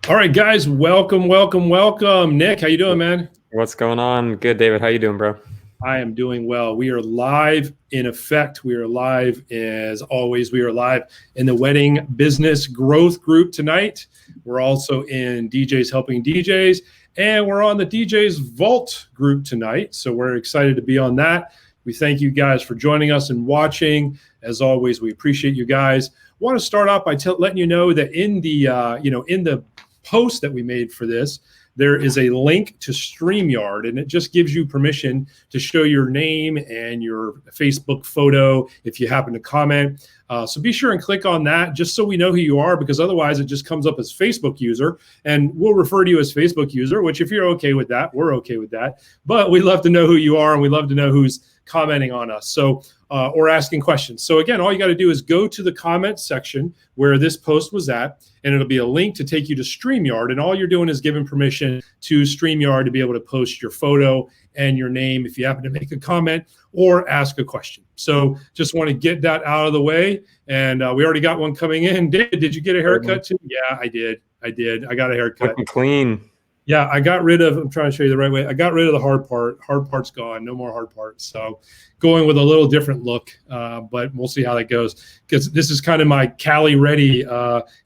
All right, guys, welcome. Nick, how you doing, man? What's going on? Good, David. How you doing, bro? I am doing well. We are live in effect. We are live as always. We are live in the Wedding Business Growth Group tonight. We're also in DJs Helping DJs, and we're on the DJs Vault group tonight. So we're excited to be on that. We thank you guys for joining us and watching. As always, we appreciate you guys. Want to start off by letting you know that in the post that we made for this, there is a link to StreamYard, and it just gives you permission to show your name and your Facebook photo if you happen to comment. So be sure and click on that just so we know who you are, because otherwise it just comes up as Facebook user, and we'll refer to you as Facebook user, which if you're okay with that, we're okay with that. But we love to know who you are, and we love to know who's commenting on us. So or asking questions. So again, all you got to do is go to the comments section where this post was at, and it'll be a link to take you to StreamYard. And all you're doing is giving permission to StreamYard to be able to post your photo and your name if you happen to make a comment or ask a question. So just want to get that out of the way. And we already got one coming in. Did you get a haircut too? Yeah, I did. I got a haircut. Looking clean. Yeah, I got rid of, I'm trying to show you the right way. I got rid of the hard part. Hard part's gone. No more hard parts. So going with a little different look, but we'll see how that goes. Because this is kind of my Cali ready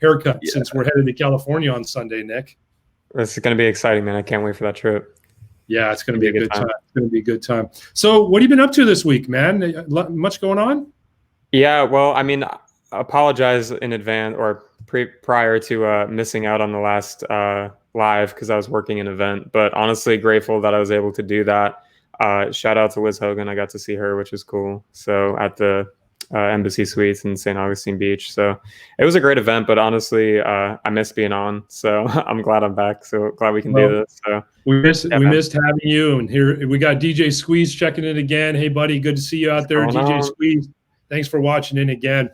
haircut since we're headed to California on Sunday, Nick. This is going to be exciting, man. I can't wait for that trip. Yeah, it's going to be a good time. It's going to be a good time. So what have you been up to this week, man? Much going on? Yeah, well, I mean, I apologize in advance or prior to missing out on the last live because I was working an event, but honestly grateful that I was able to do that. Shout out to Liz Hogan. I got to see her, which was cool. So at the Embassy Suites in St. Augustine Beach. So it was a great event, but honestly, I miss being on. So I'm glad I'm back. So glad we can do this. So we missed having you. And here we got DJ Squeeze checking in again. Hey buddy, good to see you out there. DJ Squeeze, thanks for watching in again.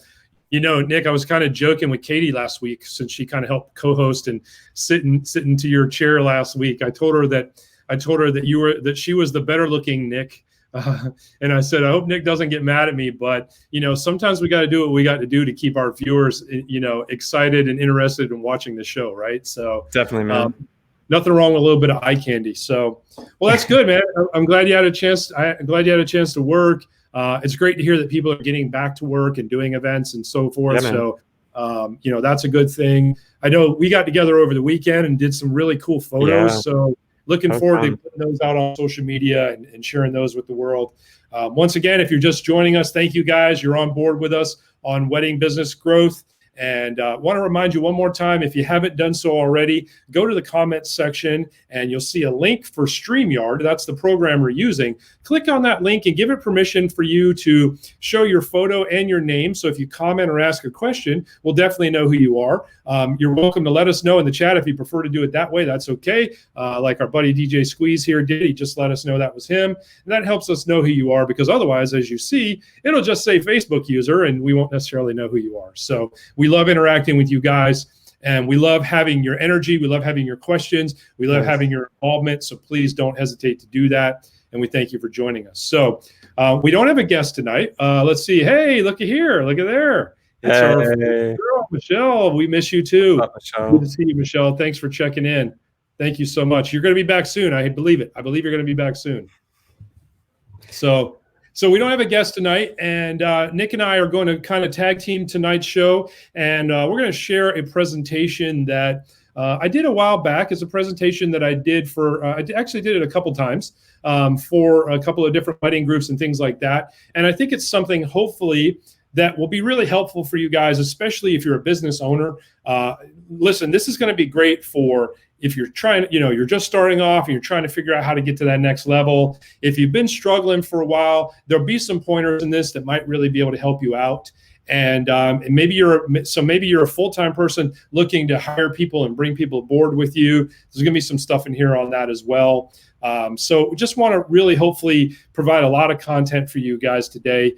You know, Nick, I was kind of joking with Katie last week since she kind of helped co-host and sit into your chair last week. I told her that she was the better looking Nick. And I said, I hope Nick doesn't get mad at me, but you know, sometimes we got to do what we got to do to keep our viewers, you know, excited and interested in watching the show. Right. So definitely, man. Nothing wrong with a little bit of eye candy. So, well, that's good, man. I'm glad you had a chance. I'm glad you had a chance to work. It's great to hear that people are getting back to work and doing events and so forth. Yeah, so, you know, that's a good thing. I know we got together over the weekend and did some really cool photos. Yeah. So looking forward to putting those out on social media and sharing those with the world. Once again, if you're just joining us, thank you guys. You're on board with us on Wedding Business Growth. And want to remind you one more time, if you haven't done so already, go to the comments section and you'll see a link for StreamYard. That's the program we're using. Click on that link and give it permission for you to show your photo and your name. So if you comment or ask a question, we'll definitely know who you are. You're welcome to let us know in the chat if you prefer to do it that way. That's okay. Like our buddy DJ Squeeze here did. He just let us know that was him. And that helps us know who you are, because otherwise, as you see, it'll just say Facebook user and we won't necessarily know who you are. So we love interacting with you guys, and we love having your energy. We love having your questions. We love having your involvement. So please don't hesitate to do that. And we thank you for joining us. So we don't have a guest tonight. Let's see. Hey, looky here. Look at there. It's our girl, Michelle. We miss you too. What's up, Michelle? Good to see you, Michelle. Thanks for checking in. Thank you so much. You're going to be back soon. I believe it. I believe you're going to be back soon. So we don't have a guest tonight, and Nick and I are going to kind of tag team tonight's show, and we're going to share a presentation that I did a while back. It's a presentation that I did for, I actually did it a couple times for a couple of different wedding groups and things like that. And I think it's something, hopefully, that will be really helpful for you guys, especially if you're a business owner. Listen, this is going to be great for if you're trying, you know, you're just starting off and you're trying to figure out how to get to that next level. If you've been struggling for a while, there'll be some pointers in this that might really be able to help you out. And maybe you're a full-time person looking to hire people and bring people aboard with you. There's going to be some stuff in here on that as well. So just want to really hopefully provide a lot of content for you guys today.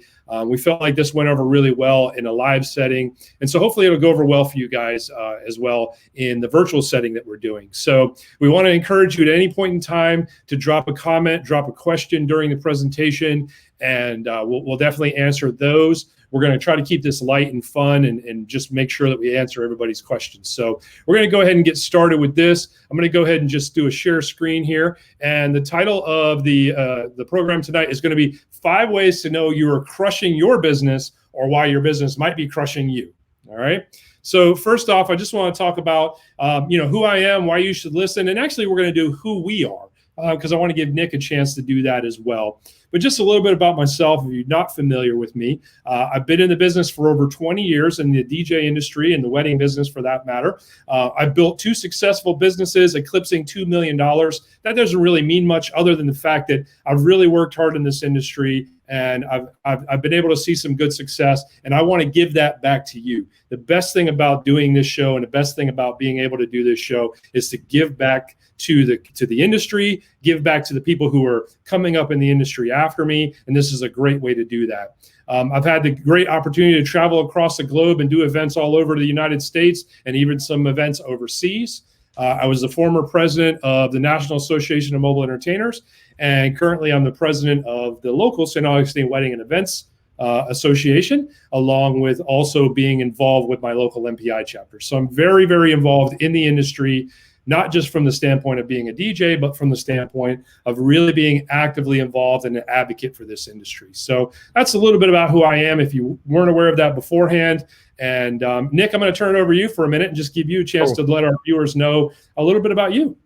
We felt like this went over really well in a live setting. And so hopefully it'll go over well for you guys as well in the virtual setting that we're doing. So we want to encourage you at any point in time to drop a comment, drop a question during the presentation, and we'll definitely answer those. we're going to try to keep this light and fun and just make sure that we answer everybody's questions. So we're going to go ahead and get started with this. I'm going to go ahead and just do a share screen here. And the title of the program tonight is going to be 5 ways to know you are crushing your business or why your business might be crushing you. All right. So first off, I just want to talk about, who I am, why you should listen. And actually, we're going to do who we are, because I want to give Nick a chance to do that as well. But just a little bit about myself, if you're not familiar with me. I've been in the business for over 20 years in the DJ industry and the wedding business for that matter. I've built 2 successful businesses eclipsing $2 million. That doesn't really mean much other than the fact that I've really worked hard in this industry and I've been able to see some good success, and I want to give that back to you. The best thing about doing this show and the best thing about being able to do this show is to give back to the industry, give back to the people who are coming up in the industry after me, and this is a great way to do that. I've had the great opportunity to travel across the globe and do events all over the United States and even some events overseas. I was the former president of the National Association of Mobile Entertainers, and currently I'm the president of the local St. Augustine Wedding and Events Association, along with also being involved with my local MPI chapter. So I'm very, very involved in the industry, not just from the standpoint of being a DJ, but from the standpoint of really being actively involved and an advocate for this industry. So that's a little bit about who I am, if you weren't aware of that beforehand. And Nick, I'm going to turn it over to you for a minute and just give you a chance to let our viewers know a little bit about you.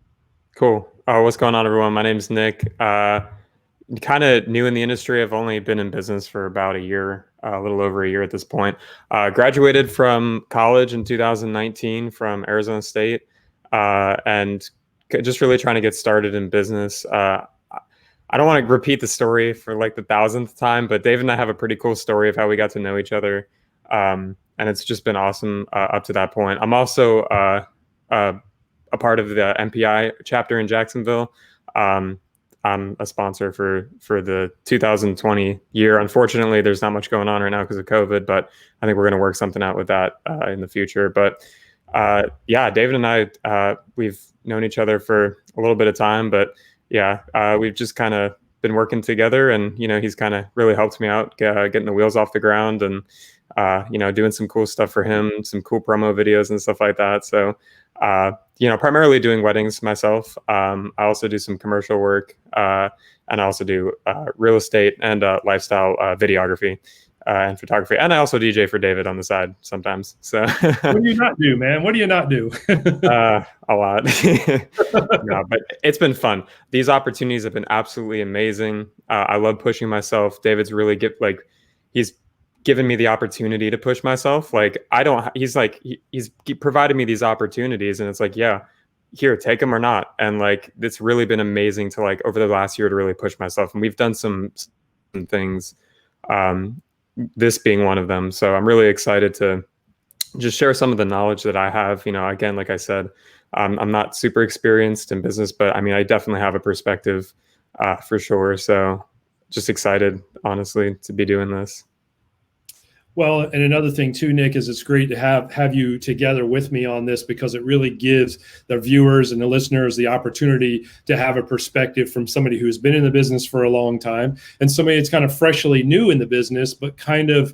Cool. What's going on, everyone? My name's Nick. Kind of new in the industry. I've only been in business for about a year, a little over a year at this point. Graduated from college in 2019 from Arizona State, and just really trying to get started in business. I don't want to repeat the story for like the 1000th time, but Dave and I have a pretty cool story of how we got to know each other. And it's just been awesome up to that point. I'm also a part of the MPI chapter in Jacksonville. I'm a sponsor for the 2020 year. Unfortunately, there's not much going on right now because of COVID, but I think we're going to work something out with that in the future. But yeah, David and I, we've known each other for a little bit of time, but yeah, we've just kind of been working together, and he's kind of really helped me out getting the wheels off the ground, and doing some cool stuff for him, some cool promo videos and stuff like that. So primarily doing weddings myself. I also do some commercial work, and I also do real estate and lifestyle videography and photography, and I also DJ for David on the side sometimes. So what do you not do, man? What do you not do? A lot. No, but it's been fun. These opportunities have been absolutely amazing. I love pushing myself. David's really he's given me the opportunity to push myself. He's provided me these opportunities, and it's like, yeah, here, take them or not. And it's really been amazing to over the last year to really push myself. And we've done some things, this being one of them. So I'm really excited to just share some of the knowledge that I have. Again, like I said, I'm not super experienced in business, but I mean, I definitely have a perspective for sure. So just excited, honestly, to be doing this. Well, and another thing too, Nick, is it's great to have you together with me on this, because it really gives the viewers and the listeners the opportunity to have a perspective from somebody who's been in the business for a long time and somebody that's kind of freshly new in the business, but kind of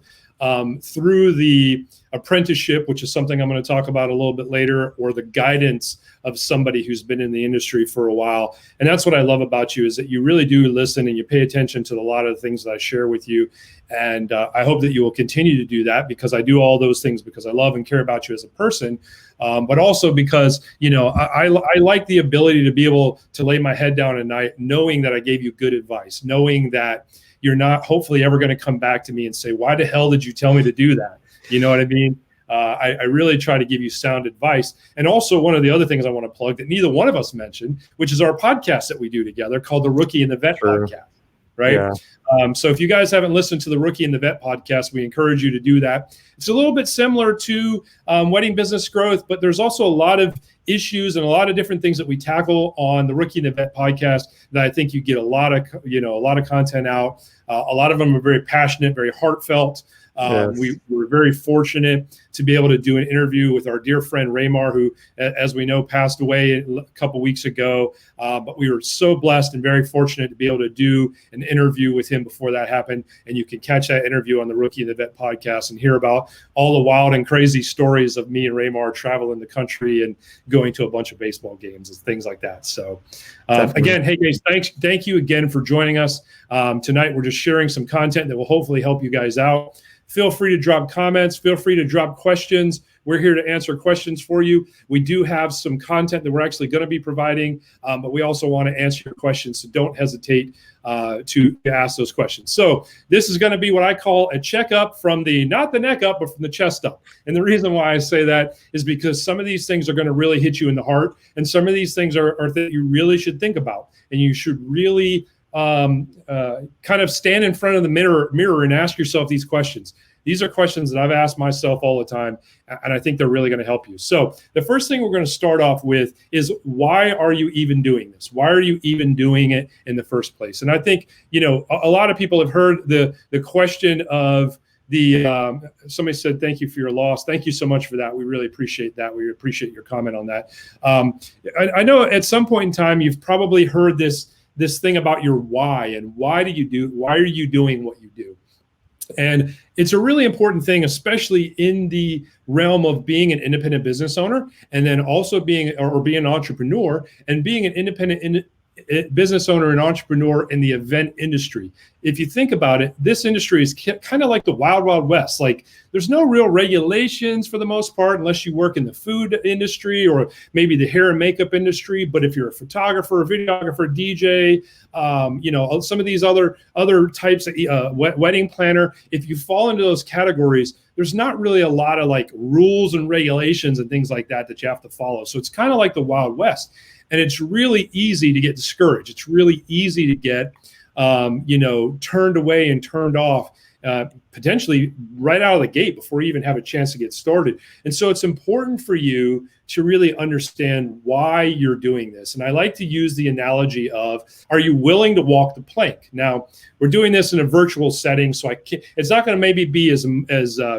through the apprenticeship, which is something I'm going to talk about a little bit later, or the guidance of somebody who's been in the industry for a while. And that's what I love about you, is that you really do listen and you pay attention to a lot of the things that I share with you. And I hope that you will continue to do that, because I do all those things because I love and care about you as a person, but also because, I like the ability to be able to lay my head down at night knowing that I gave you good advice, knowing that you're not hopefully ever going to come back to me and say, why the hell did you tell me to do that? You know what I mean? I really try to give you sound advice. And also, one of the other things I want to plug that neither one of us mentioned, which is our podcast that we do together called the Rookie and the Vet podcast, right? Yeah. So if you guys haven't listened to the Rookie and the Vet podcast, we encourage you to do that. It's a little bit similar to Wedding Business Growth, but there's also a lot of issues and a lot of different things that we tackle on the Rookie and the Vet podcast that I think you get a lot of content out. A lot of them are very passionate, very heartfelt. Yes. We were very fortunate to be able to do an interview with our dear friend Raymar, who, as we know, passed away a couple weeks ago. But we were so blessed and very fortunate to be able to do an interview with him before that happened. And you can catch that interview on the Rookie and the Vet podcast and hear about all the wild and crazy stories of me and Raymar traveling the country and going to a bunch of baseball games and things like that. So again, hey guys, thank you again for joining us. Tonight, we're just sharing some content that will hopefully help you guys out. Feel free to drop comments. Feel free to drop questions. We're here to answer questions for you. We do have some content that we're actually going to be providing, but we also want to answer your questions. So don't hesitate to ask those questions. So this is going to be what I call a checkup from not the neck up, but from the chest up. And the reason why I say that is because some of these things are going to really hit you in the heart. And some of these things are that you really should think about. And you should really kind of stand in front of the mirror and ask yourself these questions. These are questions that I've asked myself all the time, and I think they're really going to help you. So the first thing we're going to start off with is, why are you even doing this? Why are you even doing it in the first place? And I think, a lot of people have heard the question of somebody said, thank you for your loss. Thank you so much for that. We really appreciate that. We appreciate your comment on that. I know at some point in time, you've probably heard this thing about your why, and why are you doing what you do? And it's a really important thing, especially in the realm of being an independent business owner, and then also being an entrepreneur, and being an independent business owner and entrepreneur in the event industry. If you think about it, this industry is kind of like the wild, wild west. Like, there's no real regulations for the most part, unless you work in the food industry or maybe the hair and makeup industry. But if you're a photographer, a videographer, DJ, some of these other types of wedding planner, if you fall into those categories, there's not really a lot of like rules and regulations and things like that you have to follow. So it's kind of like the Wild West. And it's really easy to get discouraged. It's really easy to get, turned away and turned off, potentially right out of the gate before you even have a chance to get started. And so it's important for you to really understand why you're doing this. And I like to use the analogy of, are you willing to walk the plank? Now, we're doing this in a virtual setting, so it's not going to maybe be as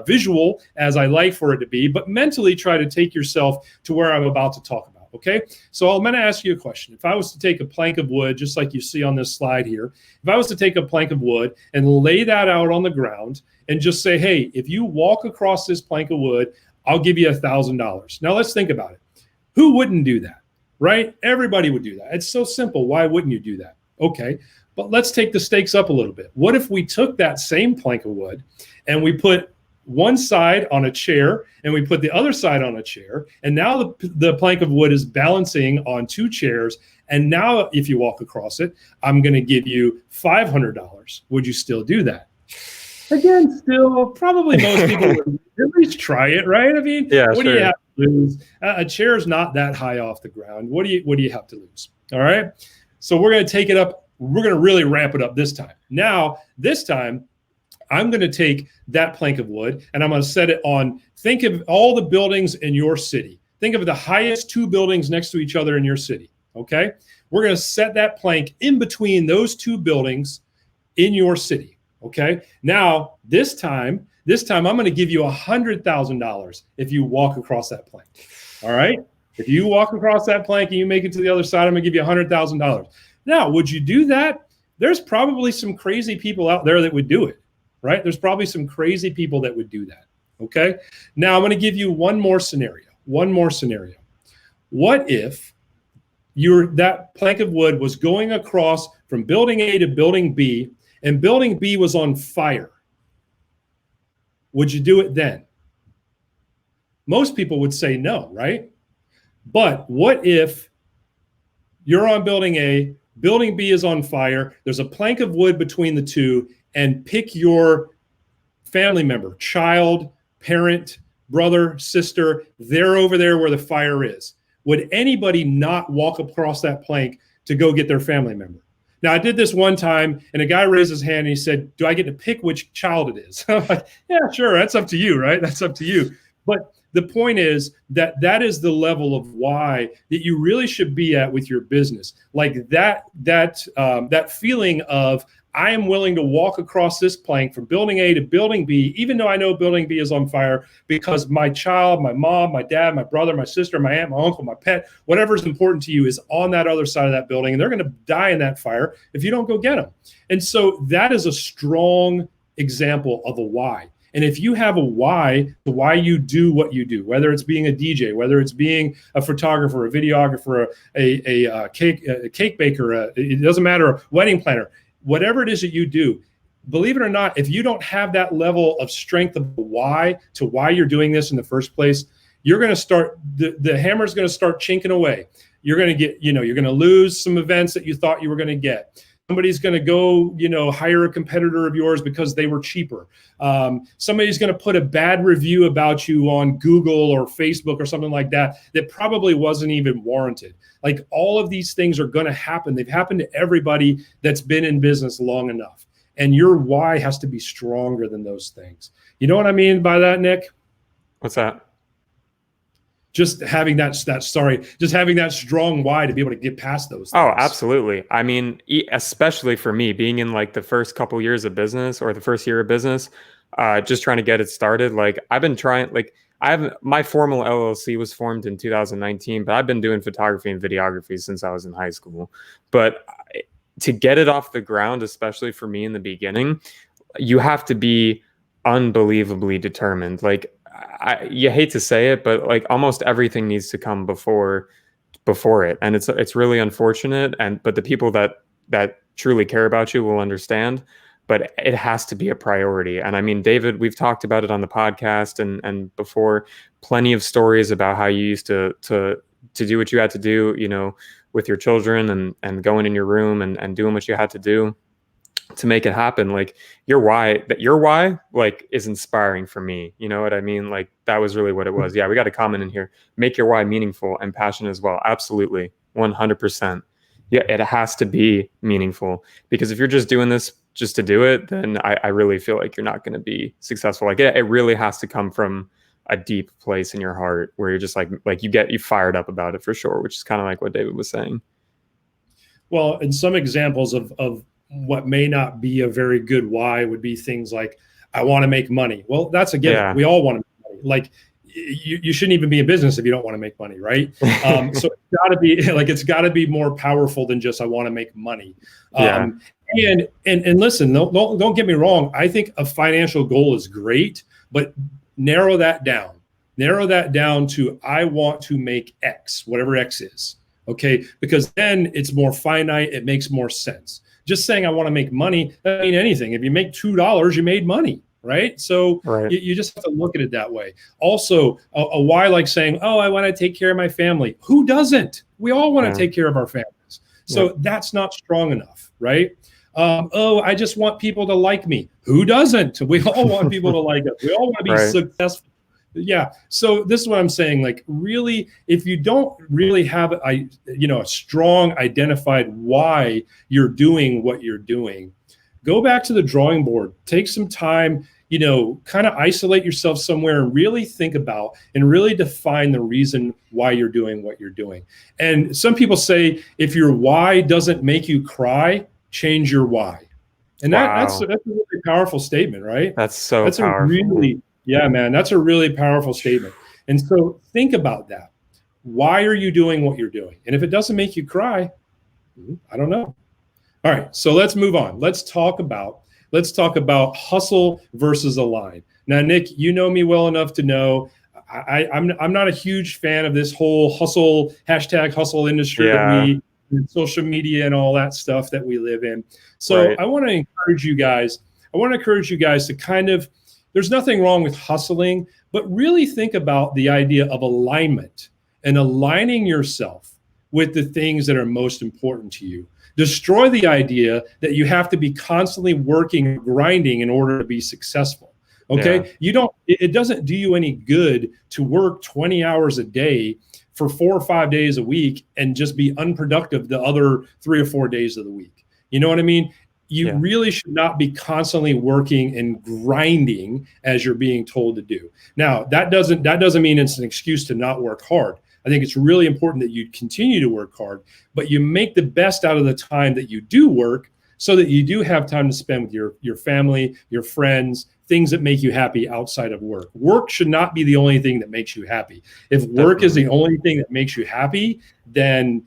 visual as I like for it to be, but mentally try to take yourself to where I'm about to talk about. Okay, so I'm going to ask you a question. If I was to take a plank of wood, just like you see on this slide here, if I was to take a plank of wood and lay that out on the ground and just say, hey, if you walk across this plank of wood, I'll give you $1,000. Now let's think about it. Who wouldn't do that, right? Everybody would do that. It's so simple. Why wouldn't you do that? Okay, but let's take the stakes up a little bit. What if we took that same plank of wood and we put one side on a chair and we put the other side on a chair, and now the plank of wood is balancing on two chairs, and now if you walk across it, I'm going to give you $500. Would you still do that? Again, still, probably most people would at least try it, right? I mean, what do you have to lose? A chair is not that high off the ground. What do you have to lose? All right. So we're going to take it up. We're going to really ramp it up this time. Now, this time, I'm going to take that plank of wood and I'm going to set it on, think of all the buildings in your city. Think of the highest two buildings next to each other in your city, okay? We're going to set that plank in between those two buildings in your city, okay? Now, this time I'm going to give you $100,000 if you walk across that plank, all right? If you walk across that plank and you make it to the other side, I'm going to give you $100,000. Now, would you do that? There's probably some crazy people out there that would do it. Right? There's probably some crazy people that would do that. Okay. Now I'm going to give you one more scenario. What if that plank of wood was going across from building A to building B, and building B was on fire? Would you do it then? Most people would say no, right? But what if you're on building A, building B is on fire, there's a plank of wood between the two, and pick your family member, child, parent, brother, sister, they're over there where the fire is. Would anybody not walk across that plank to go get their family member? Now, I did this one time, and a guy raised his hand and he said, do I get to pick which child it is? I'm like, yeah, sure, that's up to you, right? That's up to you. But the point is that is the level of why that you really should be at with your business. Like that feeling of, I am willing to walk across this plank from building A to building B, even though I know building B is on fire, because my child, my mom, my dad, my brother, my sister, my aunt, my uncle, my pet, whatever is important to you is on that other side of that building, and they're going to die in that fire if you don't go get them. And so that is a strong example of a why. And if you have a why, the why you do what you do, whether it's being a DJ, whether it's being a photographer, a videographer, a cake baker, it doesn't matter, a wedding planner, whatever it is that you do, believe it or not, if you don't have that level of strength of why to why you're doing this in the first place, you're going to start, the hammer's going to start chinking away. You're going to get, you're going to lose some events that you thought you were going to get. Somebody's going to go, hire a competitor of yours because they were cheaper. Somebody's going to put a bad review about you on Google or Facebook or something like that probably wasn't even warranted. Like, all of these things are going to happen. They've happened to everybody that's been in business long enough. And your why has to be stronger than those things. You know what I mean by that, Nick? What's that? Just having that strong why to be able to get past those things. Oh, absolutely. I mean, especially for me, being in like the first couple years of business or the first year of business, just trying to get it started. Like, I've been trying, like, my formal LLC was formed in 2019, but I've been doing photography and videography since I was in high school. But to get it off the ground, especially for me in the beginning, you have to be unbelievably determined. Like, you hate to say it, but like almost everything needs to come before it, and it's really unfortunate. But the people that truly care about you will understand. But it has to be a priority. And I mean, David, we've talked about it on the podcast and before. Plenty of stories about how you used to do what you had to do, with your children and going in your room and doing what you had to do to make it happen. Like, your why like is inspiring for me. You know what I mean? Like, that was really what it was. Yeah, we got a comment in here. Make your why meaningful and passionate as well. Absolutely. 100%. Yeah, it has to be meaningful, because if you're just doing this just to do it, then I really feel like you're not going to be successful. Like, it really has to come from a deep place in your heart where you're just like you fired up about it for sure, which is kind of like what David was saying. Well, and some examples of what may not be a very good why would be things like, I want to make money. Well, that's again, yeah. We all want to make money. Like, you shouldn't even be in business if you don't want to make money, right? So it's got to be more powerful than just, I want to make money. And listen, don't get me wrong. I think a financial goal is great, but narrow that down to, I want to make X, whatever X is. Okay. Because then it's more finite. It makes more sense. Just saying I want to make money doesn't mean anything. If you make $2, you made money. Right. So you just have to look at it that way. Also, a why, like saying, oh, I want to take care of my family. Who doesn't? We all want to take care of our families. So that's not strong enough. Right. Oh, I just want people to like me. Who doesn't? We all want people to like us. We all want to be successful. Yeah. So this is what I'm saying. Like, really, if you don't really have a strong identified why you're doing what you're doing, go back to the drawing board, take some time, kind of isolate yourself somewhere and really think about and really define the reason why you're doing what you're doing. And some people say, if your why doesn't make you cry, change your why. And that's a really powerful statement, right? That's powerful. Yeah, man, that's a really powerful statement. And so think about that. Why are you doing what you're doing? And if it doesn't make you cry, I don't know. All right, so let's move on. Let's talk about hustle versus align. Now, Nick, you know me well enough to know I'm not a huge fan of this whole #hustle industry that social media and all that stuff that we live in. So I want to encourage you guys. To kind of, there's nothing wrong with hustling, but really think about the idea of alignment and aligning yourself with the things that are most important to you. Destroy the idea that you have to be constantly working, grinding in order to be successful. Okay. Yeah. It doesn't do you any good to work 20 hours a day for 4 or 5 days a week and just be unproductive the other 3 or 4 days of the week. You know what I mean? You really should not be constantly working and grinding as you're being told to do. Now, that doesn't mean it's an excuse to not work hard. I think it's really important that you continue to work hard, but you make the best out of the time that you do work so that you do have time to spend with your family, your friends, things that make you happy outside of work. Work should not be the only thing that makes you happy. If work is the only thing that makes you happy, then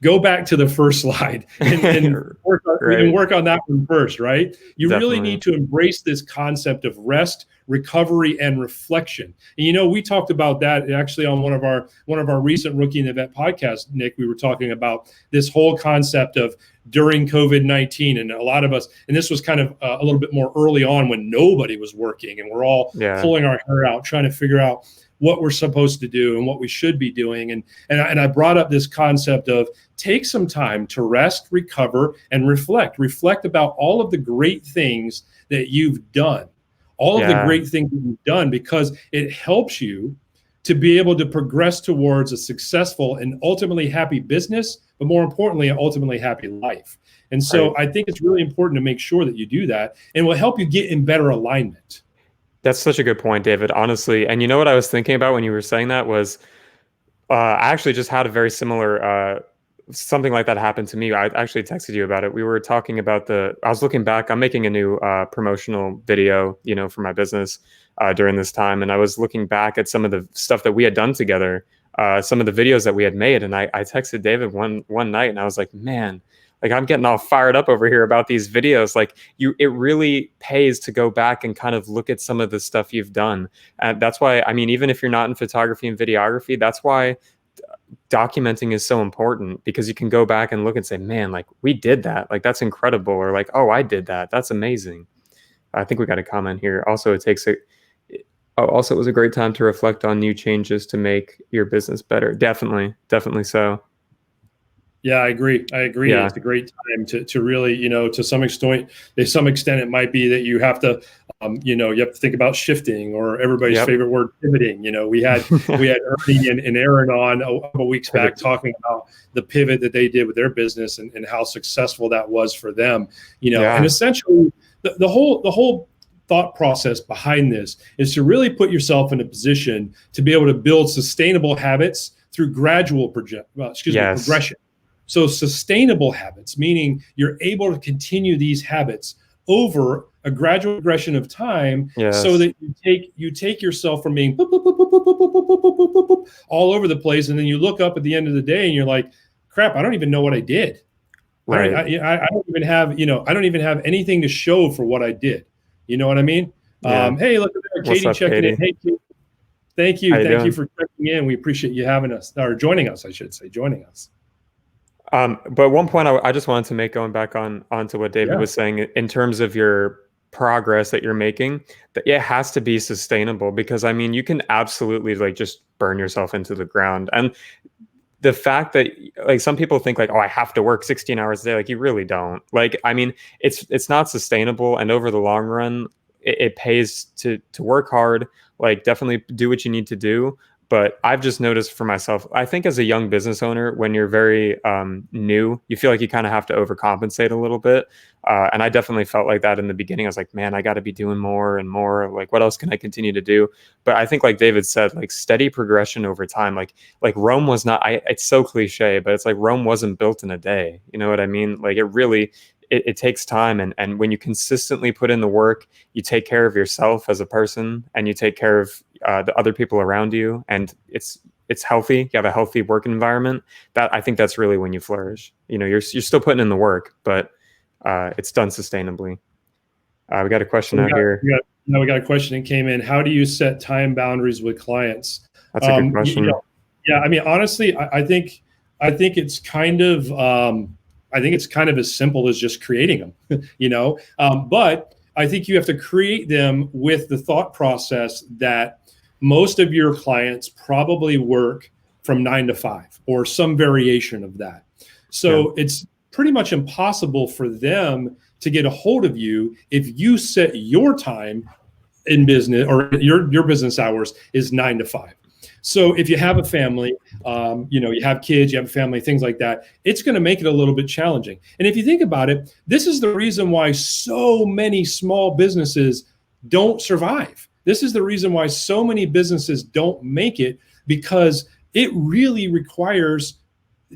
go back to the first slide and work on that one first, right? You really need to embrace this concept of rest, recovery, and reflection. And we talked about that actually on one of our recent Rookie and Event podcasts, Nick. We were talking about this whole concept of during COVID-19, and a lot of us, and this was kind of a little bit more early on when nobody was working and we're all pulling our hair out, trying to figure out what we're supposed to do and what we should be doing. And I brought up this concept of take some time to rest, recover, and reflect. Reflect about all of the great things that you've done, all of the great things that you've done, because it helps you to be able to progress towards a successful and ultimately happy business, but more importantly, an ultimately happy life. And so I think it's really important to make sure that you do that, and will help you get in better alignment. That's such a good point, David, honestly. And you know what I was thinking about when you were saying that was I actually just had a very similar something like that happened to me. I actually texted you about it. We were talking about I was looking back, I'm making a new promotional video, for my business during this time. And I was looking back at some of the stuff that we had done together, some of the videos that we had made. And I texted David one night and I was like, man, like I'm getting all fired up over here about these videos. Like it really pays to go back and kind of look at some of the stuff you've done. And that's why, I mean, even if you're not in photography and videography, that's why documenting is so important, because you can go back and look and say, man, like we did that. Like that's incredible. Or like, oh, I did that. That's amazing. I think we got a comment here. Also, it was a great time to reflect on new changes to make your business better. Definitely so. Yeah, I agree. Yeah. It's a great time to really, to some extent, it might be that you have to, you have to think about shifting, or everybody's favorite word, pivoting. We had Ernie and Aaron on a couple weeks back talking about the pivot that they did with their business and how successful that was for them. And essentially the whole thought process behind this is to really put yourself in a position to be able to build sustainable habits through gradual progression. So sustainable habits, meaning you're able to continue these habits over a gradual progression of time, so that you take yourself from being boop, boop, boop, boop, boop, boop, boop, boop, boop, boop, boop, boop, all over the place, and then you look up at the end of the day and you're like, crap, I don't even know what I did. Right. I don't even have, I don't even have anything to show for what I did. You know what I mean? Yeah. Hey, look at there, Katie checking in. Hey, Katie. Thank you for checking in. We appreciate you having us, or joining us, I should say, joining us. But one point I just wanted to make, going back onto what David was saying, in terms of your progress that you're making, that it has to be sustainable, because I mean, you can absolutely like just burn yourself into the ground. And the fact that like some people think like, oh, I have to work 16 hours a day. Like you really don't. Like, I mean, it's not sustainable. And over the long run, it pays to work hard, like definitely do what you need to do. But I've just noticed for myself, I think as a young business owner, when you're very new, you feel like you kind of have to overcompensate a little bit. And I definitely felt like that in the beginning. I was like, man, I got to be doing more and more. Like, what else can I continue to do? But I think like David said, like steady progression over time, like Rome was not, it's so cliche, but it's like Rome wasn't built in a day. You know what I mean? Like it really, it takes time. And when you consistently put in the work, you take care of yourself as a person, and you take care of the other people around you, and it's healthy. You have a healthy work environment. That I think that's really when you flourish. You're still putting in the work, but it's done sustainably. We got a question out here. We got a question that came in. How do you set time boundaries with clients? That's a good question. Yeah, I mean, honestly, I think it's kind of as simple as just creating them. But I think you have to create them with the thought process that most of your clients probably work from 9 to 5 or some variation of that. So it's pretty much impossible for them to get a hold of you if you set your time in business, or your business hours is 9 to 5. So if you have a family, you have kids, you have a family, things like that, it's going to make it a little bit challenging. And if you think about it, this is the reason why so many small businesses don't survive. This is the reason why so many businesses don't make it, because it really requires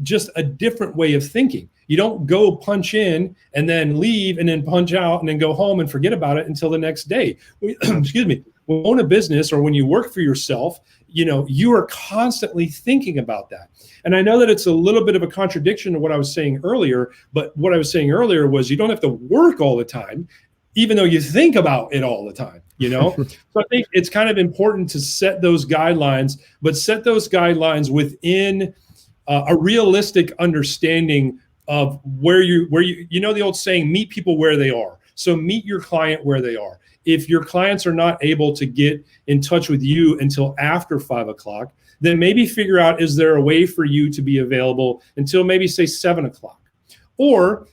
just a different way of thinking. You don't go punch in and then leave and then punch out and then go home and forget about it until the next day. Excuse me. When you own a business or when you work for yourself, you are constantly thinking about that. And I know that it's a little bit of a contradiction to what I was saying earlier, but what I was saying earlier was you don't have to work all the time, even though you think about it all the time, So I think it's kind of important to set those guidelines, but set those guidelines within a realistic understanding of where you the old saying, meet people where they are. So meet your client where they are. If your clients are not able to get in touch with you until after 5 o'clock, then maybe figure out, is there a way for you to be available until maybe say 7 o'clock? Or,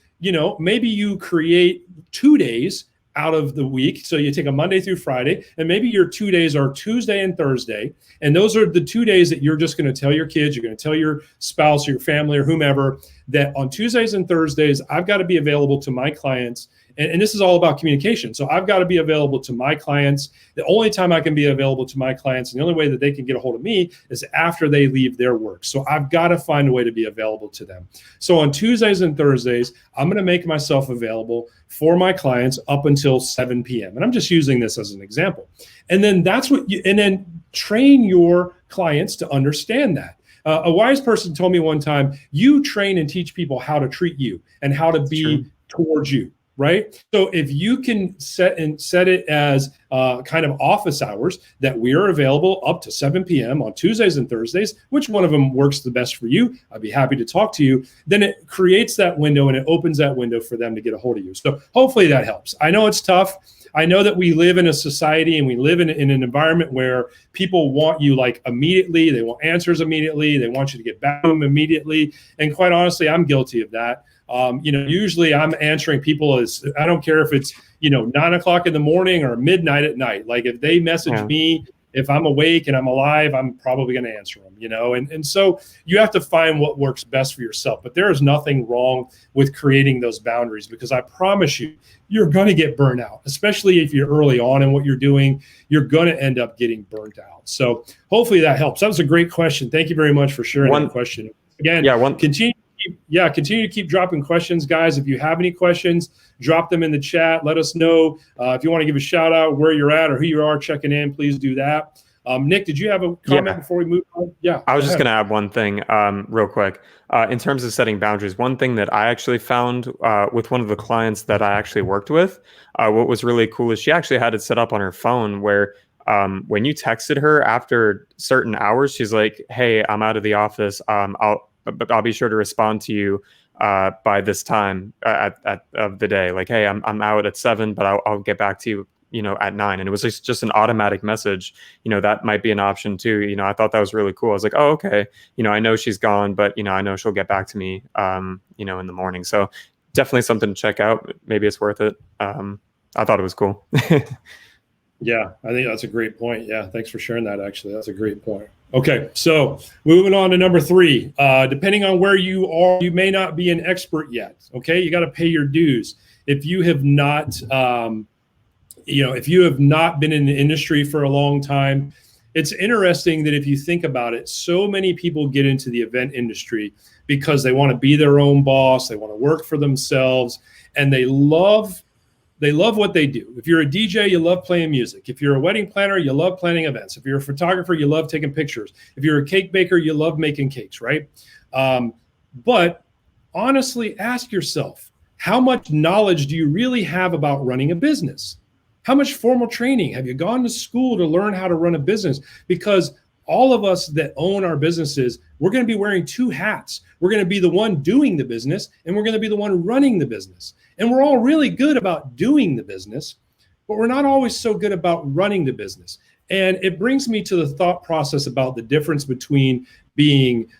maybe you create 2 days out of the week. So you take a Monday through Friday, and maybe your 2 days are Tuesday and Thursday. And those are the 2 days that you're just going to tell your kids, you're going to tell your spouse or your family or whomever, that on Tuesdays and Thursdays, I've got to be available to my clients. And this is all about communication. So I've got to be available to my clients. The only time I can be available to my clients, and the only way that they can get a hold of me, is after they leave their work. So I've got to find a way to be available to them. So on Tuesdays and Thursdays, I'm going to make myself available for my clients up until 7 p.m. And I'm just using this as an example. And then then train your clients to understand that. A wise person told me one time, you train and teach people how to treat you and how to be towards you. Right. So if you can set it as kind of office hours that we are available up to 7 p.m. on Tuesdays and Thursdays, which one of them works the best for you, I'd be happy to talk to you. Then it creates that window and it opens that window for them to get a hold of you. So hopefully that helps. I know it's tough. I know that we live in a society and we live in an environment where people want you like immediately. They want answers immediately. They want you to get back to them immediately. And quite honestly, I'm guilty of that. Usually I'm answering people I don't care if it's, 9 o'clock in the morning or midnight at night. Like if they message me, if I'm awake and I'm alive, I'm probably going to answer them, and so you have to find what works best for yourself. But there is nothing wrong with creating those boundaries, because I promise you're going to get burnt out, especially if you're early on in what you're doing. You're going to end up getting burnt out. So hopefully that helps. That was a great question. Thank you very much for sharing that question. Again, continue to keep dropping questions, guys. If you have any questions, drop them in the chat. Let us know. If you want to give a shout out where you're at or who you are checking in, please do that. Nick, did you have a comment before we move on? Yeah. I was just going to add one thing real quick. In terms of setting boundaries, one thing that I actually found with one of the clients that I actually worked with, what was really cool is she actually had it set up on her phone where when you texted her after certain hours, she's like, hey, I'm out of the office. I'll be sure to respond to you by this time of the day. Like, hey, I'm out at 7, but I'll get back to you, at 9. And it was just an automatic message. That might be an option too. I thought that was really cool. I was like, oh, okay. I know she's gone, but I know she'll get back to me, in the morning. So definitely something to check out. Maybe it's worth it. I thought it was cool. Yeah, I think that's a great point. Yeah, thanks for sharing that, actually. That's a great point. Okay, so moving on to number 3. Depending on where you are, you may not be an expert yet. Okay, you got to pay your dues. If you have not, if you have not been in the industry for a long time, it's interesting that if you think about it, so many people get into the event industry because they want to be their own boss, they want to work for themselves, and they love what they do. If you're a DJ, you love playing music. If you're a wedding planner, you love planning events. If you're a photographer, you love taking pictures. If you're a cake baker, you love making cakes, right? But honestly, ask yourself, how much knowledge do you really have about running a business? How much formal training? Have you gone to school to learn how to run a business? Because all of us that own our businesses, we're going to be wearing 2 hats. We're going to be the one doing the business, and we're going to be the one running the business. And we're all really good about doing the business, but we're not always so good about running the business. And it brings me to the thought process about the difference between being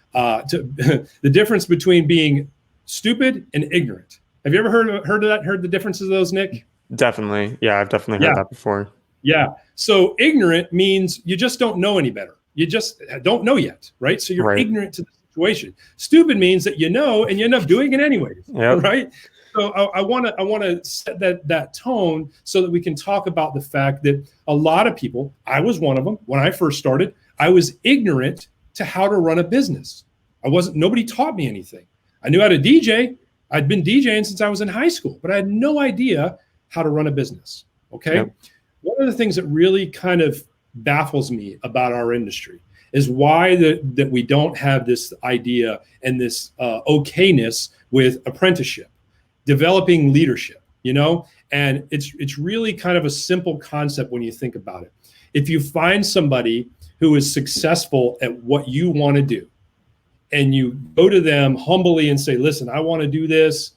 being stupid and ignorant. Have you ever heard of that? Heard the differences of those, Nick? Definitely. Yeah, I've definitely heard that before. Yeah. So ignorant means you just don't know any better. You just don't know yet, right? So you're Right. ignorant to the situation. Stupid means that you know and you end up doing it anyways, Yep. right? So I want to set that tone so that we can talk about the fact that a lot of people, I was one of them when I first started, I was ignorant to how to run a business. Nobody taught me anything. I knew how to DJ. I'd been DJing since I was in high school, but I had no idea how to run a business. Okay. Yep. One of the things that really kind of baffles me about our industry is why that we don't have this idea and this okayness with apprenticeship, developing leadership, and it's really kind of a simple concept when you think about it. If you find somebody who is successful at what you want to do, and you go to them humbly and say, listen, I want to do this.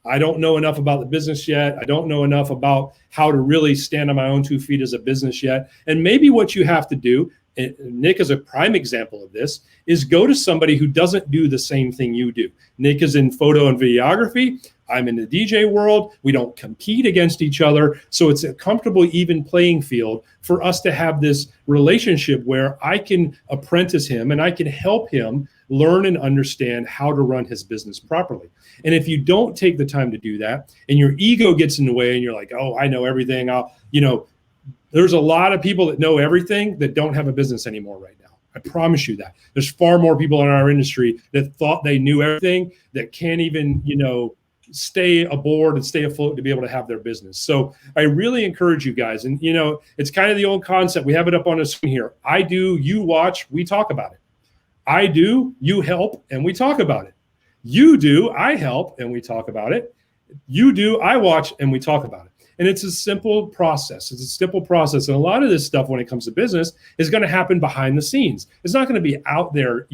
I don't know enough about the business yet. I don't know enough about how to really stand on my own 2 feet as a business yet. And maybe what you have to do, and Nick is a prime example of this, is go to somebody who doesn't do the same thing you do. Nick is in photo and videography. I'm in the DJ world. We don't compete against each other. So it's a comfortable, even playing field for us to have this relationship where I can apprentice him and I can help him learn and understand how to run his business properly. And if you don't take the time to do that and your ego gets in the way and you're like, oh, I know everything. There's a lot of people that know everything that don't have a business anymore right now. I promise you that. There's far more people in our industry that thought they knew everything that can't even, stay aboard and stay afloat to be able to have their business. So I really encourage you guys. And, it's kind of the old concept. We have it up on the screen here. I do, you watch, we talk about it. I do, you help, and we talk about it. You do, I help, and we talk about it. You do, I watch, and we talk about it. And it's a simple process. It's a simple process. And a lot of this stuff when it comes to business is going to happen behind the scenes. It's not going to be out there,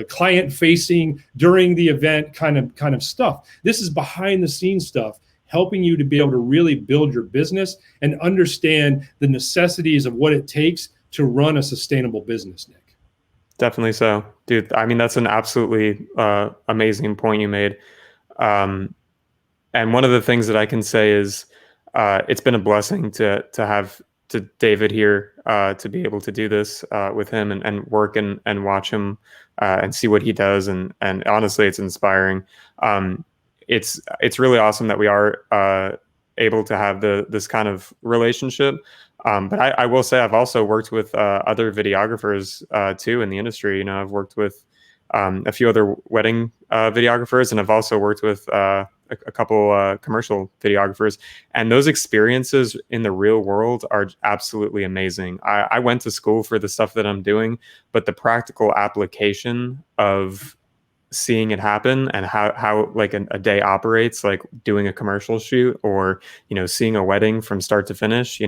client facing during the event kind of stuff. This is behind the scenes stuff, helping you to be able to really build your business and understand the necessities of what it takes to run a sustainable business, Nick. Definitely so, dude. I mean, that's an absolutely amazing point you made. And one of the things that I can say is it's been a blessing to have David here to be able to do this with him and work and watch him and see what he does. And honestly, it's inspiring. It's really awesome that we are able to have this kind of relationship. But I will say I've also worked with other videographers too in the industry. I've worked with a few other wedding videographers, and I've also worked with a couple commercial videographers. And those experiences in the real world are absolutely amazing. I went to school for the stuff that I'm doing, but the practical application of seeing it happen and how like a day operates, like doing a commercial shoot or, seeing a wedding from start to finish,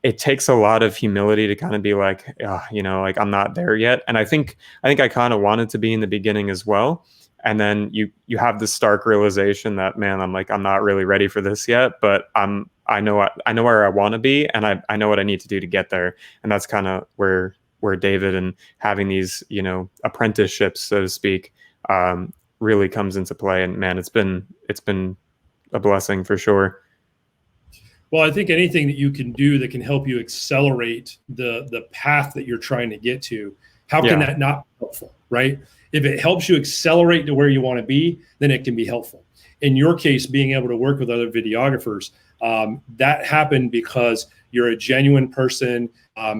it takes a lot of humility to kind of be like, like I'm not there yet. And I think I kind of wanted to be in the beginning as well. And then you have this stark realization that, man, I'm not really ready for this yet, but I know where I want to be, and I know what I need to do to get there. And that's kind of where David and having these, apprenticeships, so to speak, really comes into play. And man, it's been a blessing for sure. Well, I think anything that you can do that can help you accelerate the path that you're trying to get to, how can that not be helpful, right? If it helps you accelerate to where you want to be, then it can be helpful. In your case, being able to work with other videographers, that happened because you're a genuine person.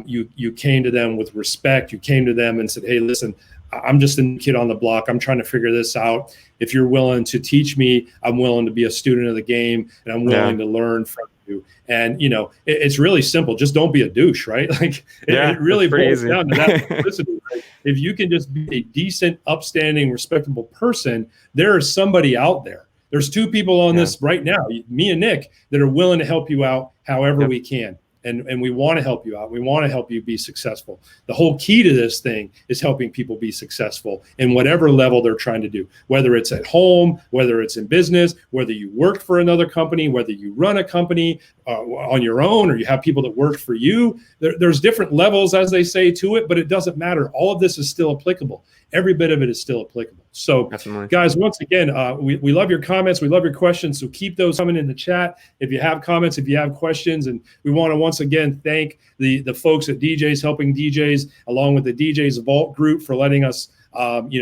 You came to them with respect. You came to them and said, hey, listen, I'm just a kid on the block. I'm trying to figure this out. If you're willing to teach me, I'm willing to be a student of the game, and I'm willing to learn from you. And, it's really simple. Just don't be a douche, right? Like it really boils down to that simplicity, right? If you can just be a decent, upstanding, respectable person, there is somebody out there. There's 2 people on this right now, me and Nick, that are willing to help you out however we can. And we want to help you out. We want to help you be successful. The whole key to this thing is helping people be successful in whatever level they're trying to do, whether it's at home, whether it's in business, whether you work for another company, whether you run a company, on your own, or you have people that work for you. There's different levels, as they say, to it, but it doesn't matter. All of this is still applicable. Every bit of it is still applicable. So Definitely. Guys, once again, we love your comments. We love your questions. So keep those coming in the chat. If you have comments, if you have questions, and we want to once again thank the folks at DJs Helping DJs, along with the DJs Vault group, for letting us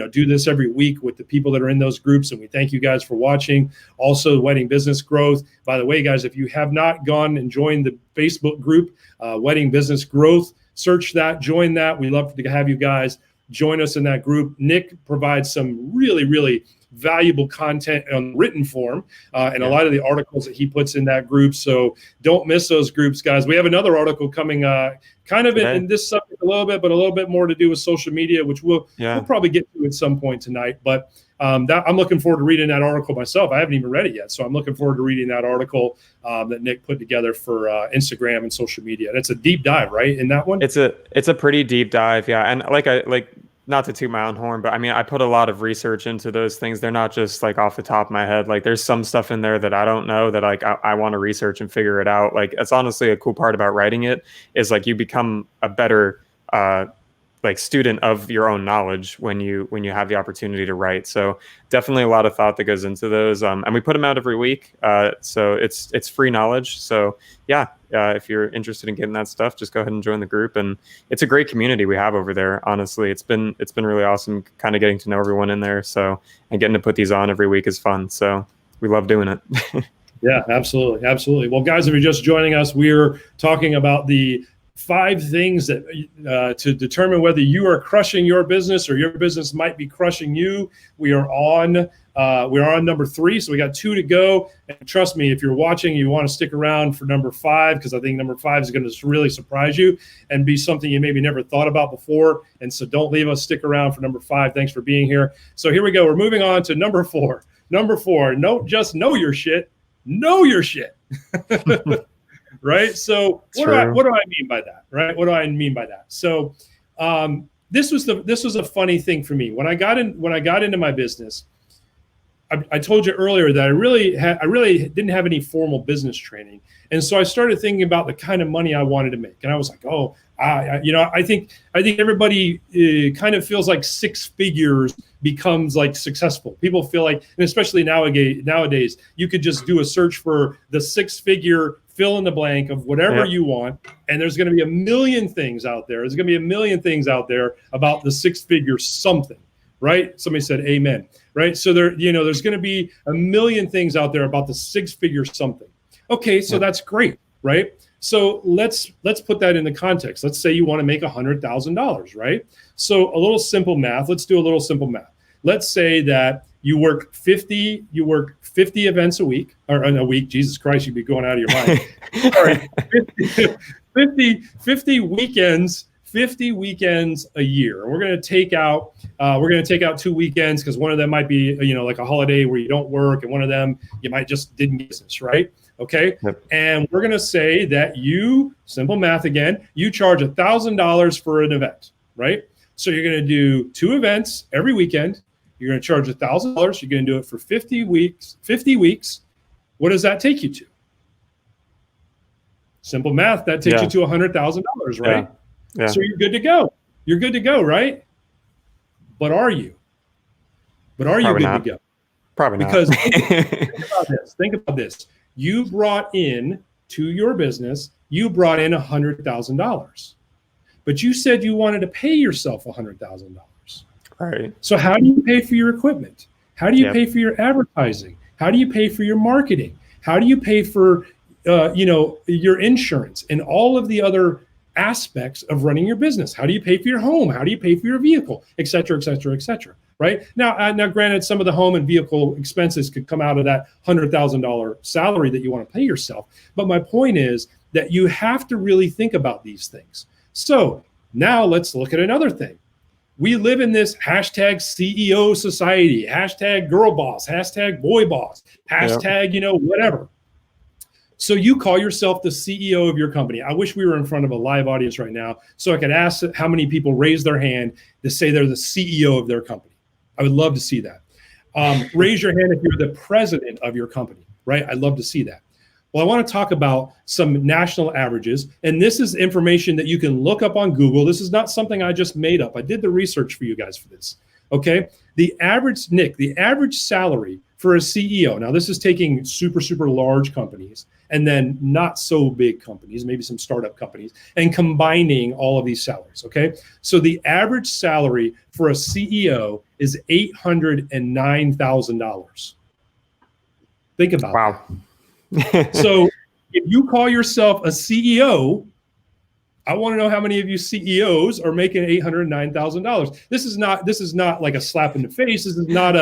do this every week with the people that are in those groups. And we thank you guys for watching. Also, Wedding Business Growth. By the way, guys, if you have not gone and joined the Facebook group, Wedding Business Growth, search that, join that. We love to have you guys join us in that group. Nick provides some really, really valuable content on written form and a lot of the articles that he puts in that group. So don't miss those groups, guys. We have another article coming kind of in this subject a little bit, but a little bit more to do with social media, which we'll probably get to at some point tonight. But I'm looking forward to reading that article myself. I haven't even read it yet. So I'm looking forward to reading that article that Nick put together for Instagram and social media. And it's a deep dive, right, in that one? It's a pretty deep dive, yeah. And not to toot my own horn, but I mean, I put a lot of research into those things. They're not just like off the top of my head. Like there's some stuff in there that I don't know that like I want to research and figure it out. Like it's honestly a cool part about writing it is like you become a better like student of your own knowledge when you have the opportunity to write. So definitely a lot of thought that goes into those. And we put them out every week. So it's free knowledge. So yeah, if you're interested in getting that stuff, just go ahead and join the group. And it's a great community we have over there. Honestly, it's been really awesome kind of getting to know everyone in there. So, and getting to put these on every week is fun. So we love doing it. Yeah, absolutely. Absolutely. Well, guys, if you're just joining us, we're talking about the 5 things that to determine whether you are crushing your business or your business might be crushing you. We are on number 3, so we got 2 to go. And trust me, if you're watching, you want to stick around for number 5, because I think number 5 is going to really surprise you and be something you maybe never thought about before. And so don't leave us. Stick around for number 5. Thanks for being here. So here we go. We're moving on to number 4. Number 4. Just know your shit. Know your shit. Right. So what do I mean by that? Right. What do I mean by that? So this was a funny thing for me when I got into my business. I told you earlier that I really didn't have any formal business training, and so I started thinking about the kind of money I wanted to make, and I was like, I think everybody kind of feels like 6 figures becomes like successful. People feel like, and especially nowadays, you could just do a search for the 6-figure fill in the blank of whatever you want, and there's going to be a million things out there. There's going to be a million things out there about the 6-figure something, right? Somebody said amen, right? So there's going to be a million things out there about the 6-figure something. Okay, so that's great, right? So let's put that in the context. Let's say you want to make $100,000, right? So a little simple math. Let's do a little simple math. Let's say that you work 50 events a week, or in a week. Jesus Christ, you'd be going out of your mind. Sorry, 50 weekends. 50 weekends a year. And we're going to take out 2 weekends because one of them might be, like a holiday where you don't work, and one of them you might just didn't get business, right? Okay. Yep. And we're going to say that simple math again, you charge $1,000 for an event, right? So you're going to do 2 events every weekend. You're going to charge $1,000. You're going to do it for 50 weeks. 50 weeks. What does that take you to? Simple math. That takes you to $100,000, right? Yeah. So you're good to go. You're good to go, right? But are you? Probably good to go? Probably not. Because think about this. You brought in to your business, $100,000. But you said you wanted to pay yourself $100,000. Right. So how do you pay for your equipment? How do you pay for your advertising? How do you pay for your marketing? How do you pay for your insurance and all of the other aspects of running your business? How do you pay for your home? How do you pay for your vehicle, et cetera, et cetera, et cetera? Right now, granted, some of the home and vehicle expenses could come out of that $100,000 salary that you want to pay yourself. But my point is that you have to really think about these things. So now let's look at another thing. We live in this hashtag CEO society, hashtag girl boss, hashtag boy boss, hashtag, whatever. So you call yourself the CEO of your company. I wish we were in front of a live audience right now so I could ask how many people raise their hand to say they're the CEO of their company. I would love to see that. Raise your hand if you're the president of your company, right? I'd love to see that. Well, I want to talk about some national averages. And this is information that you can look up on Google. This is not something I just made up. I did the research for you guys for this. Okay. The average, Nick, the average salary for a CEO. Now, this is taking super, super large companies and then not so big companies, maybe some startup companies, and combining all of these salaries. Okay. So the average salary for a CEO is $809,000. Think about wow. that. So if you call yourself a CEO, I want to know how many of you CEOs are making $809,000. This is not like a slap in the face. This is not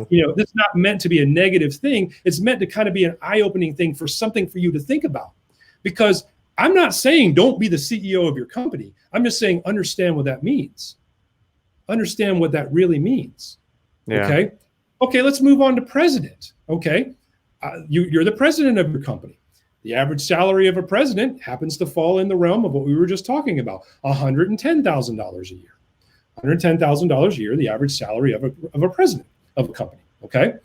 this is not meant to be a negative thing. It's meant to kind of be an eye-opening thing for something for you to think about. Because I'm not saying don't be the CEO of your company. I'm just saying understand what that means. Understand what that really means. Yeah. Okay, let's move on to president. Okay. You're the president of your company. The average salary of a president happens to fall in the realm of what we were just talking about, $110,000 a year. $110,000 a year, the average salary of a president of a company, okay?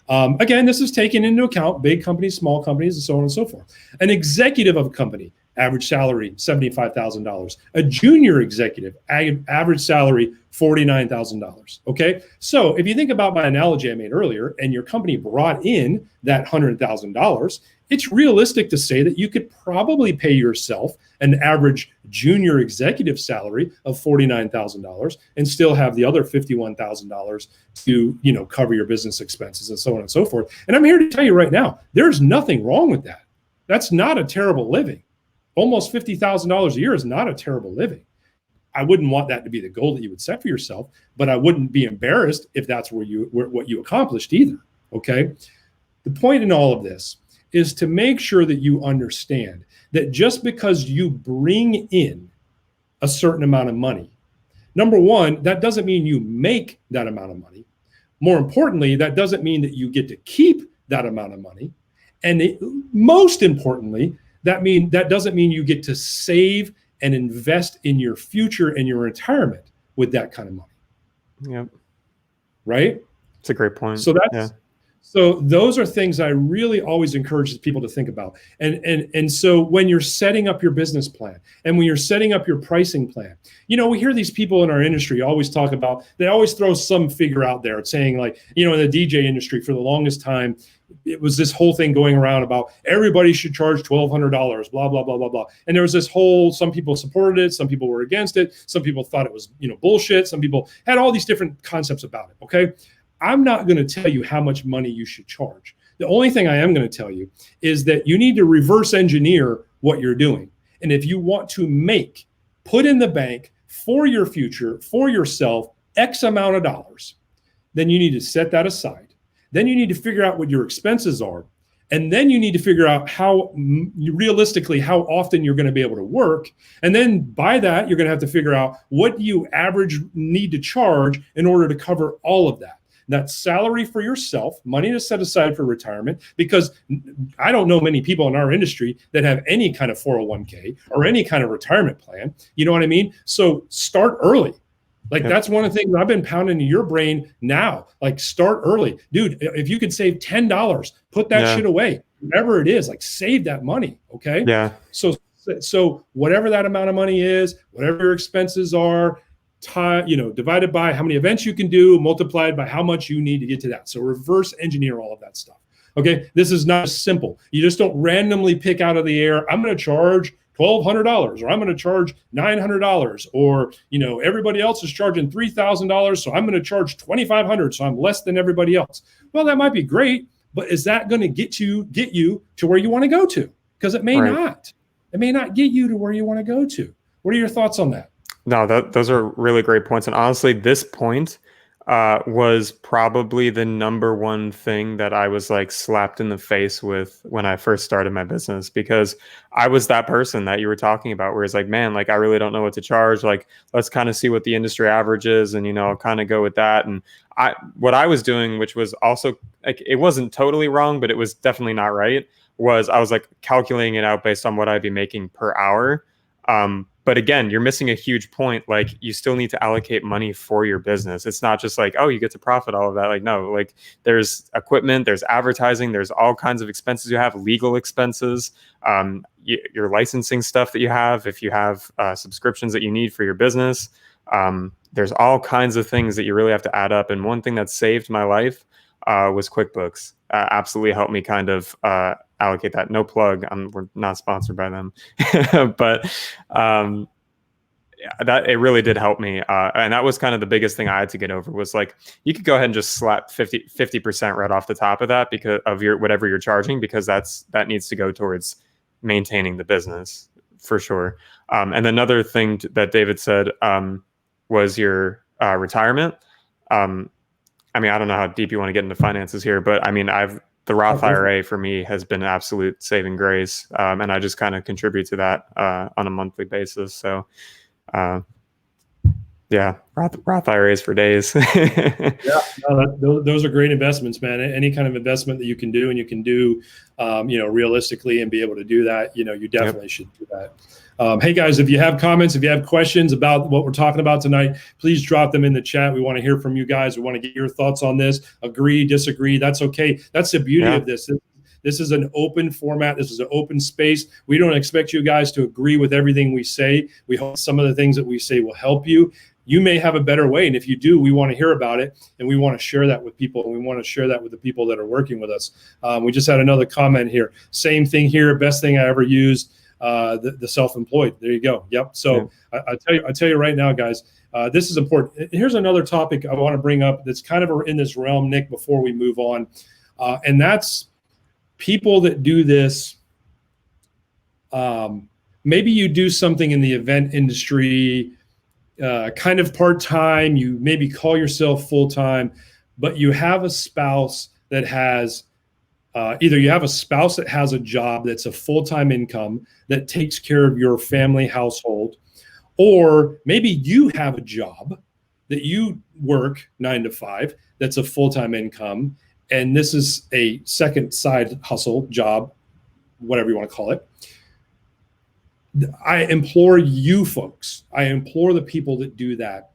Again, this is taken into account big companies, small companies, and so on and so forth. An executive of a company, average salary, $75,000. A junior executive, average salary, $49,000, okay? So if you think about my analogy I made earlier, and your company brought in that $100,000, it's realistic to say that you could probably pay yourself an average junior executive salary of $49,000 and still have the other $51,000 to, cover your business expenses and so on and so forth. And I'm here to tell you right now, there's nothing wrong with that. That's not a terrible living. Almost $50,000 a year is not a terrible living. I wouldn't want that to be the goal that you would set for yourself, but I wouldn't be embarrassed if that's what you accomplished either. Okay. The point in all of this is to make sure that you understand that just because you bring in a certain amount of money, number one, that doesn't mean you make that amount of money. More importantly, that doesn't mean that you get to keep that amount of money. And most importantly, that doesn't mean you get to save and invest in your future and your retirement with that kind of money. Yep. Right? It's a great point. So those are things I really always encourage people to think about. And so when you're setting up your business plan and when you're setting up your pricing plan, we hear these people in our industry always talk about, they always throw some figure out there saying like, in the DJ industry for the longest time, it was this whole thing going around about everybody should charge $1,200, blah, blah, blah, blah, blah. And there was this some people supported it. Some people were against it. Some people thought it was, bullshit. Some people had all these different concepts about it. Okay. I'm not going to tell you how much money you should charge. The only thing I am going to tell you is that you need to reverse engineer what you're doing. And if you want to put in the bank for your future, for yourself, X amount of dollars, then you need to set that aside. Then you need to figure out what your expenses are. And then you need to figure out how realistically, how often you're going to be able to work. And then by that, you're going to have to figure out what you average need to charge in order to cover all of that. That's salary for yourself, money to set aside for retirement, because I don't know many people in our industry that have any kind of 401k or any kind of retirement plan. You know what I mean? So start early. That's one of the things I've been pounding in your brain now. Like, start early. Dude, if you could save $10, put that shit away. Whatever it is, save that money. Okay? Yeah. So whatever that amount of money is, whatever your expenses are, divided by how many events you can do, multiplied by how much you need to get to that. So reverse engineer all of that stuff. Okay. This is not simple. You just don't randomly pick out of the air, I'm going to charge $1,200 or I'm going to charge $900 or, everybody else is charging $3,000. So I'm going to charge $2,500. So I'm less than everybody else. Well, that might be great, but is that going to get you to where you want to go to? Because it may not. It may not get you to where you want to go to. What are your thoughts on that? No, those are really great points. And honestly, this point was probably the number one thing that I was slapped in the face with when I first started my business, because I was that person that you were talking about where it's man, I really don't know what to charge. Let's kind of see what the industry average is and, I'll kind of go with that. And what I was doing, which was also it wasn't totally wrong, but it was definitely not right, was I was calculating it out based on what I'd be making per hour. But again, you're missing a huge point. Like, you still need to allocate money for your business. It's not just like, oh, you get to profit all of that. Like, no, like there's equipment, there's advertising, there's all kinds of expenses you have, legal expenses, your licensing stuff that you have, if you have subscriptions that you need for your business. There's all kinds of things that you really have to add up. And one thing that saved my life was QuickBooks. Absolutely helped me kind of allocate that. No plug. We're not sponsored by them, but that it really did help me. And that was kind of the biggest thing I had to get over, was like, you could go ahead and just slap 50% right off the top of that because of your whatever you're charging, because that needs to go towards maintaining the business for sure. And another thing that David said was your retirement. I mean, I don't know how deep you want to get into finances here, but I mean, the Roth IRA for me has been an absolute saving grace. And I just kind of contribute to that on a monthly basis. So yeah, Roth IRAs for days. Yeah, no, those are great investments, man. Any kind of investment that you can do, and you can do, realistically, and be able to do that, you definitely should do that. Hey guys, if you have comments, if you have questions about what we're talking about tonight, please drop them in the chat. We want to hear from you guys. We want to get your thoughts on this. Agree, disagree. That's okay. That's the beauty of this. This is an open format. This is an open space. We don't expect you guys to agree with everything we say. We hope some of the things that we say will help you. You may have a better way, and if you do, we want to hear about it, and we want to share that with people, and we want to share that with the people that are working with us. We just had another comment here. Same thing here. Best thing I ever used. The self-employed. There you go. Yep. So yeah. I tell you right now, guys, this is important. Here's another topic I want to bring up that's kind of in this realm, Nick, before we move on. And that's people that do this. Maybe you do something in the event industry, kind of part-time. You maybe call yourself full-time, but you have a spouse that has either you have a spouse that has a job that's a full-time income that takes care of your family household, or maybe you have a job that you work 9 to 5 that's a full-time income, and this is a second side hustle job, whatever you want to call it. I implore you folks, I implore the people that do that,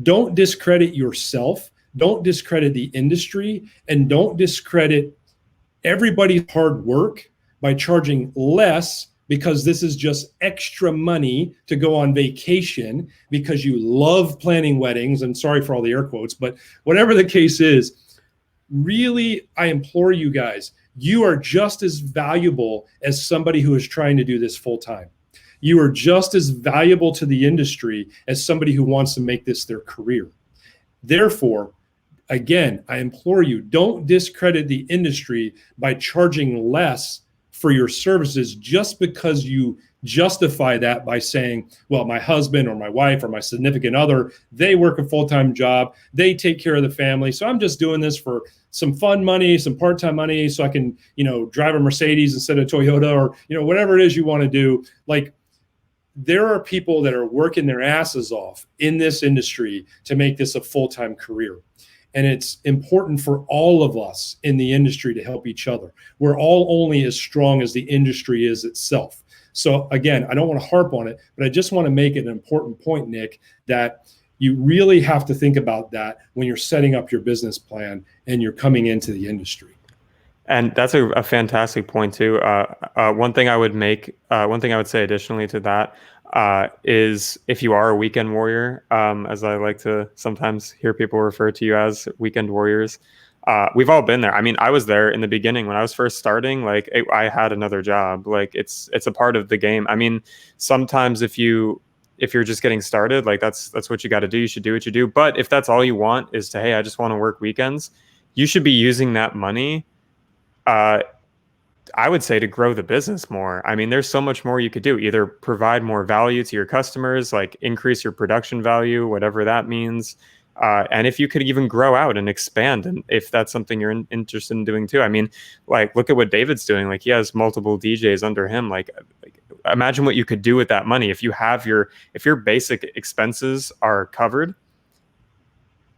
don't discredit yourself, don't discredit the industry, and don't discredit everybody's hard work by charging less because this is just extra money to go on vacation because you love planning weddings. And sorry for all the air quotes, but whatever the case is, really, I implore you guys, you are just as valuable as somebody who is trying to do this full time. You are just as valuable to the industry as somebody who wants to make this their career. Therefore, again, I implore you, don't discredit the industry by charging less for your services just because you justify that by saying, well, my husband or my wife or my significant other, they work a full-time job, they take care of the family, so I'm just doing this for some fun money, some part-time money, so I can, drive a Mercedes instead of Toyota, or, whatever it is you want to do. Like, there are people that are working their asses off in this industry to make this a full-time career. And it's important for all of us in the industry to help each other. We're all only as strong as the industry is itself. So again, I don't want to harp on it, but I just want to make it an important point, Nick, that you really have to think about that when you're setting up your business plan and you're coming into the industry. And that's a fantastic point too. One thing I would say additionally to that is if you are a weekend warrior, as I like to sometimes hear people refer to you as weekend warriors, we've all been there. I mean, I was there in the beginning when I was first starting. Like, I had another job. Like, it's a part of the game. I mean, sometimes if you're just getting started, like that's what you got to do. You should do what you do. But if that's all you want is to, hey, I just want to work weekends, you should be using that money, I would say, to grow the business more. I mean, there's so much more you could do. Either provide more value to your customers, like increase your production value, whatever that means. And if you could even grow out and expand, and if that's something you're interested in doing too. I mean, like, look at what David's doing. Like, he has multiple DJs under him. Like imagine what you could do with that money. If your basic expenses are covered,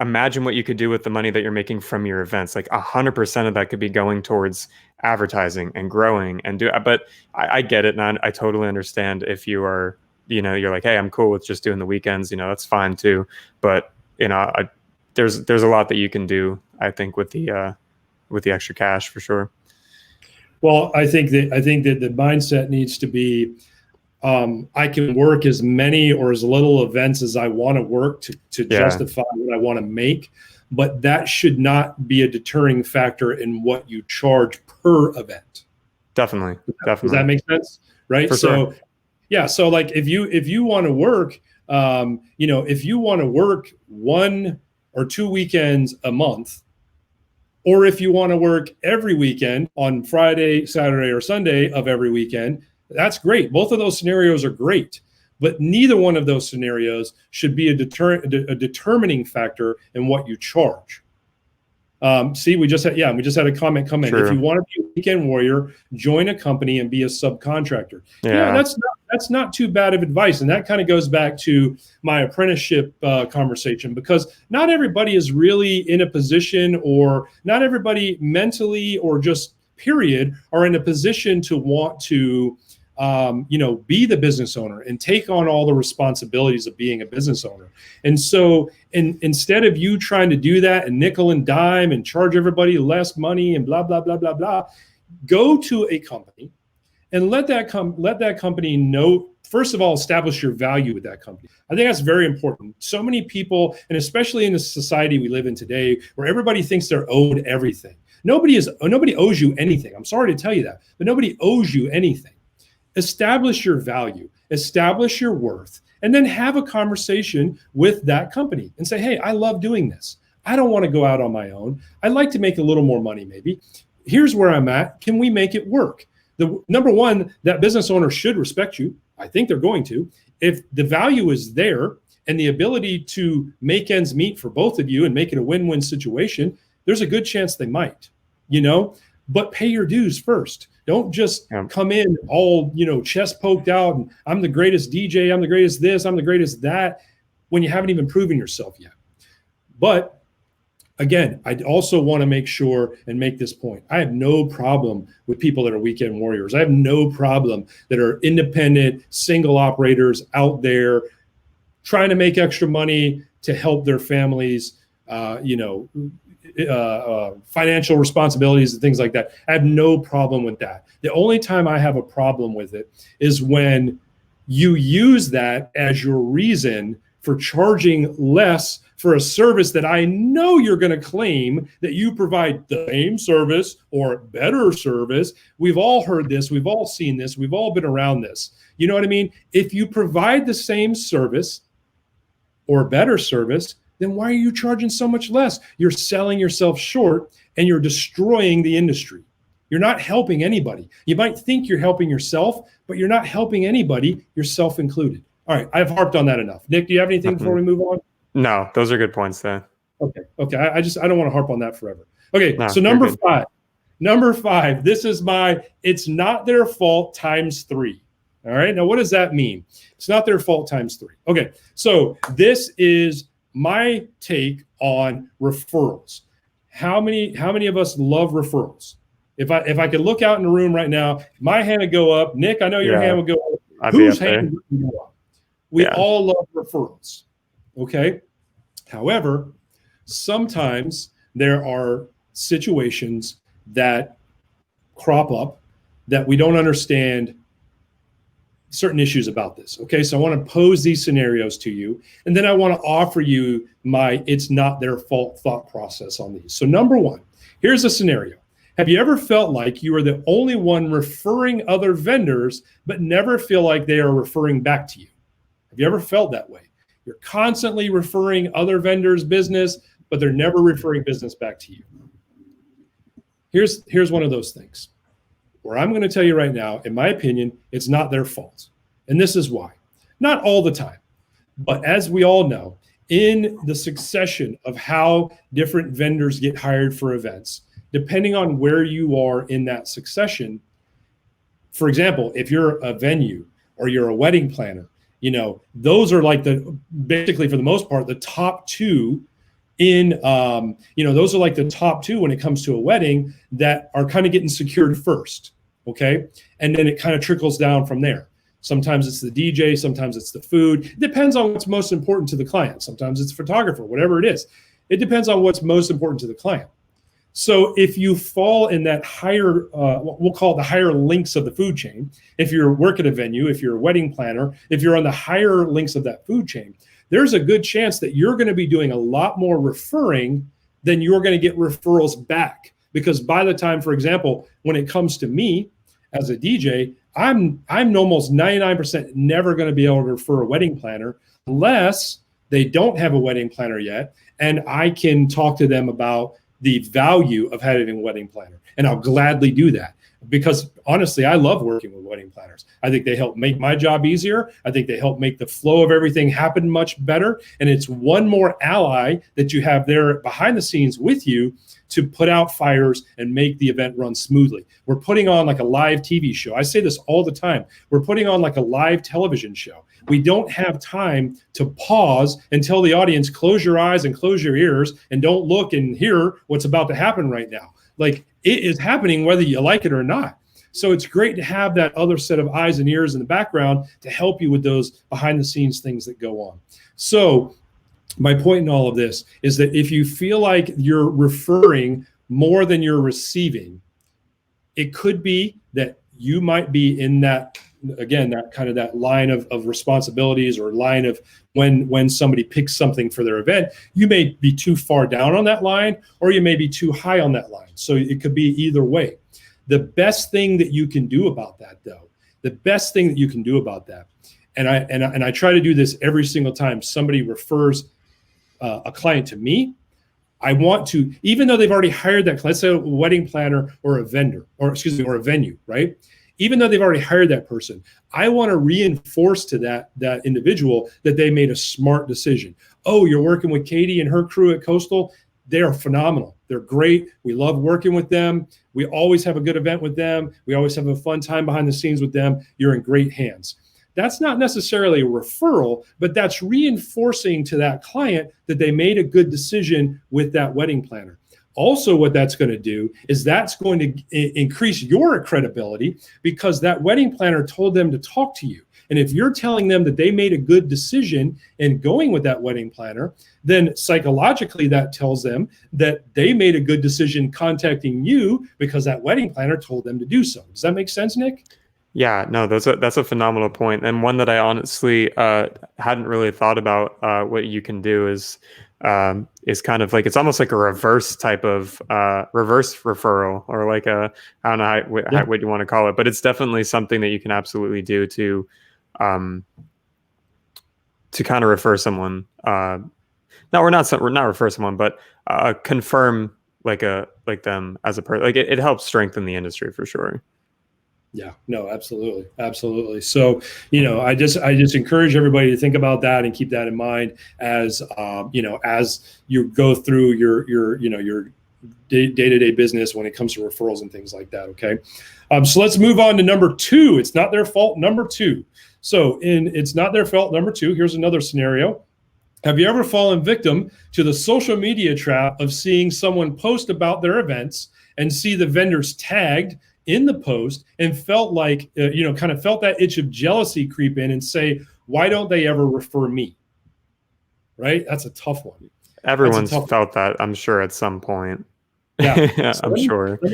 imagine what you could do with the money that you're making from your events. Like 100% of that could be going towards advertising and growing and but I get it. And I totally understand if you are you know, you're like, hey, I'm cool with just doing the weekends, you know, that's fine too. But, you know, there's a lot that you can do, I think, with the extra cash for sure. Well, I think that the mindset needs to be, I can work as many or as little events as I want to work to justify what I want to make, but that should not be a deterring factor in what you charge per event. Definitely. Does that make sense? Right. For sure. Yeah. So like if you want to work, you know, if you want to work 1 or 2 weekends a month, or if you want to work every weekend on Friday, Saturday, or Sunday of every weekend, that's great. Both of those scenarios are great, but neither one of those scenarios should be a determining factor in what you charge. See, we just had a comment come in. True. If you want to be a weekend warrior, join a company and be a subcontractor. Yeah, that's not too bad of advice, and that kind of goes back to my apprenticeship conversation, because not everybody is really in a position, or not everybody mentally or just period are in a position to want to you know, be the business owner and take on all the responsibilities of being a business owner. And so instead of you trying to do that and nickel and dime and charge everybody less money and blah, blah, blah, blah, blah, go to a company and let that company know, first of all, establish your value with that company. I think that's very important. So many people, and especially in the society we live in today, where everybody thinks they're owed everything. Nobody owes you anything. I'm sorry to tell you that, but nobody owes you anything. Establish your value, establish your worth, and then have a conversation with that company and say, hey, I love doing this. I don't want to go out on my own. I'd like to make a little more money maybe. Here's where I'm at. Can we make it work? The number one, that business owner should respect you. I think they're going to. If the value is there and the ability to make ends meet for both of you and make it a win-win situation, there's a good chance they might, you know, but pay your dues first. Don't just come in all, you know, chest poked out and I'm the greatest DJ, I'm the greatest this, I'm the greatest that, when you haven't even proven yourself yet. But again, I also want to make sure and make this point. I have no problem with people that are weekend warriors. I have no problem that are independent, single operators out there trying to make extra money to help their families, you know, financial responsibilities and things like that. I have no problem with that. The only time I have a problem with it is when you use that as your reason for charging less for a service that I know you're going to claim that you provide the same service or better service. We've all heard this. We've all seen this. We've all been around this. You know what I mean? If you provide the same service or better service, then why are you charging so much less? You're selling yourself short and you're destroying the industry. You're not helping anybody. You might think you're helping yourself, but you're not helping anybody, yourself included. All right, I've harped on that enough. Nick, do you have anything before we move on? No, those are good points there. Okay. I don't want to harp on that forever. Okay, no, so number five, this is my, it's not their fault times 3. All right, now what does that mean? It's not their fault times 3. Okay, so this is my take on referrals. How many of us love referrals? If I could look out in the room right now, my hand would go up. Nick, I know your hand would go up. Whose hand would go up? We all love referrals. Okay. However, sometimes there are situations that crop up that we don't understand certain issues about this. Okay, so I want to pose these scenarios to you, and then I want to offer you my it's not their fault thought process on these. So number one, here's a scenario. Have you ever felt like you are the only one referring other vendors, but never feel like they are referring back to you? Have you ever felt that way? You're constantly referring other vendors' business, but they're never referring business back to you. Here's one of those things where I'm going to tell you right now, in my opinion, it's not their fault. And this is why. Not all the time, but as we all know, in the succession of how different vendors get hired for events, depending on where you are in that succession, for example, if you're a venue or you're a wedding planner, you know, those are like basically for the most part, the top 2 in, you know, those are like the top 2 when it comes to a wedding that are kind of getting secured first. Okay. And then it kind of trickles down from there. Sometimes it's the DJ, sometimes it's the food. It depends on what's most important to the client. Sometimes it's photographer, whatever it is. It depends on what's most important to the client. So if you fall in that higher, we'll call it the higher links of the food chain, if you're work at a venue, if you're a wedding planner, if you're on the higher links of that food chain, there's a good chance that you're going to be doing a lot more referring than you're going to get referrals back. Because by the time, for example, when it comes to me as a DJ, I'm almost 99% never going to be able to refer a wedding planner unless they don't have a wedding planner yet, and I can talk to them about the value of having a wedding planner. And I'll gladly do that because honestly, I love working with wedding planners. I think they help make my job easier. I think they help make the flow of everything happen much better. And it's one more ally that you have there behind the scenes with you to put out fires and make the event run smoothly. We're putting on like a live TV show. I say this all the time. We're putting on like a live television show. We don't have time to pause and tell the audience, close your eyes and close your ears and don't look and hear what's about to happen right now. Like, it is happening whether you like it or not. So it's great to have that other set of eyes and ears in the background to help you with those behind the scenes things that go on. So my point in all of this is that if you feel like you're referring more than you're receiving, it could be that you might be in that, again, that kind of that line of responsibilities or line of when somebody picks something for their event, you may be too far down on that line or you may be too high on that line. So it could be either way. The best thing that you can do about that, though, and I try to do this every single time somebody refers a client to me, I want to, even though they've already hired that, let's say a wedding planner or a vendor, or excuse me, or a venue, right? Even though they've already hired that person, I want to reinforce to that individual that they made a smart decision. Oh, you're working with Katie and her crew at Coastal. They are phenomenal. They're great. We love working with them. We always have a good event with them. We always have a fun time behind the scenes with them. You're in great hands. That's not necessarily a referral, but that's reinforcing to that client that they made a good decision with that wedding planner. Also, what that's going to do is that's going to increase your credibility because that wedding planner told them to talk to you. And if you're telling them that they made a good decision in going with that wedding planner, then psychologically that tells them that they made a good decision contacting you because that wedding planner told them to do so. Does that make sense, Nick? Yeah, no, that's a phenomenal point, and one that I honestly hadn't really thought about. What you can do is kind of like, it's almost like a reverse type of reverse referral, or like a, I don't know what you want to call it, but it's definitely something that you can absolutely do to kind of refer someone. No, we're not refer someone, but confirm like them as a person. Like it helps strengthen the industry for sure. Yeah, no, absolutely. Absolutely. So, I just encourage everybody to think about that and keep that in mind as, as you go through your day-to-day business when it comes to referrals and things like that. Okay. So let's move on to number 2. It's not their fault. Number 2. So it's not their fault. Number 2, here's another scenario. Have you ever fallen victim to the social media trap of seeing someone post about their events and see the vendors tagged in the post and felt like, kind of felt that itch of jealousy creep in and say, why don't they ever refer me? Right? That's a tough one. Everyone's felt that, I'm sure, at some point. Yeah, yeah, so I'm sure. Let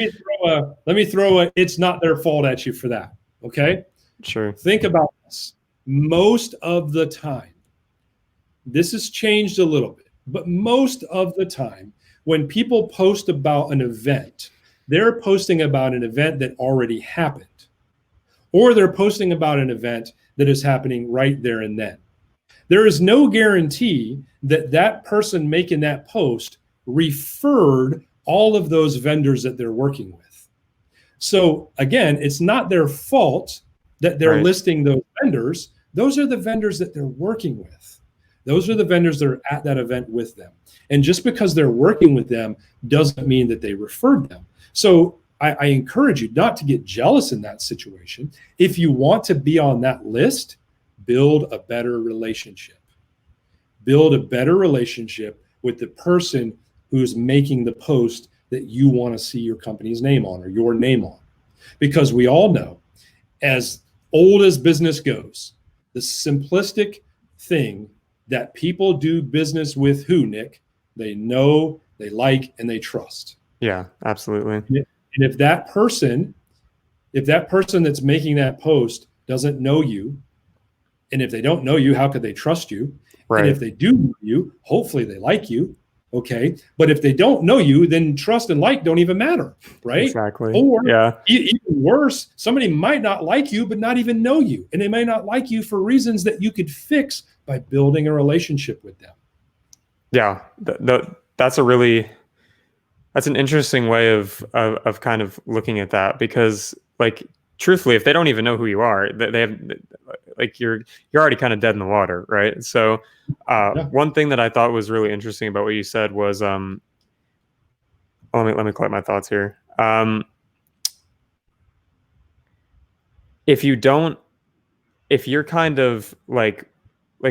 me throw a it's not their fault at you for that. Okay? Sure. Think about this. Most of the time, this has changed a little bit, but most of the time, when people post about an event, they're posting about an event that already happened, or they're posting about an event that is happening right there and then. There is no guarantee that that person making that post referred all of those vendors that they're working with. So again, it's not their fault that they're listing those vendors. Those are the vendors that they're working with. Those are the vendors that are at that event with them. And just because they're working with them doesn't mean that they referred them. So I encourage you not to get jealous in that situation. If you want to be on that list, build a better relationship. Build a better relationship with the person who's making the post that you want to see your company's name on or your name on. Because we all know, as old as business goes, the simplistic thing that people do business with who, Nick? They know, they like, and they trust. Yeah, absolutely. And if that person that's making that post doesn't know you, and if they don't know you, how could they trust you? Right. And if they do know you, hopefully they like you. Okay. But if they don't know you, then trust and like don't even matter. Right. Exactly. Or yeah. Even worse, somebody might not like you, but not even know you. And they may not like you for reasons that you could fix by building a relationship with them. Yeah. That's an interesting way of kind of looking at that, because like, truthfully, if they don't even know who you are, they have, like, you're already kind of dead in the water, right? So one thing that I thought was really interesting about what you said was let me collect my thoughts here. If you're kind of like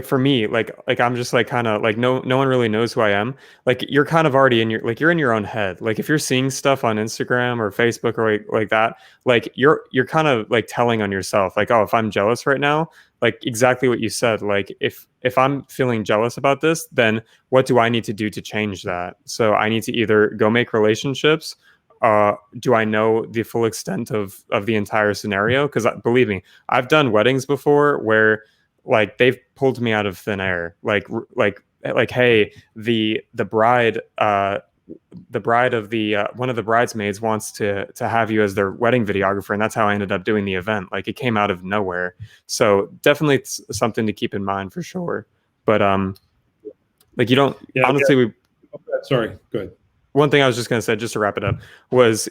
for me, like I'm just like kind of like no one really knows who I am. Like, you're kind of already in you're in your own head. Like, if you're seeing stuff on Instagram or Facebook or like that, like you're kind of like telling on yourself, like, oh, if I'm jealous right now, like exactly what you said, like if I'm feeling jealous about this, then what do I need to do to change that? So I need to either go make relationships. Do I know the full extent of the entire scenario? Because believe me, I've done weddings before where like they've pulled me out of thin air. Like, hey, the bride of the one of the bridesmaids wants to have you as their wedding videographer, and that's how I ended up doing the event. Like, it came out of nowhere. So definitely it's something to keep in mind for sure. But like, you don't honestly. Sorry, go ahead. One thing I was just going to say, just to wrap it up, was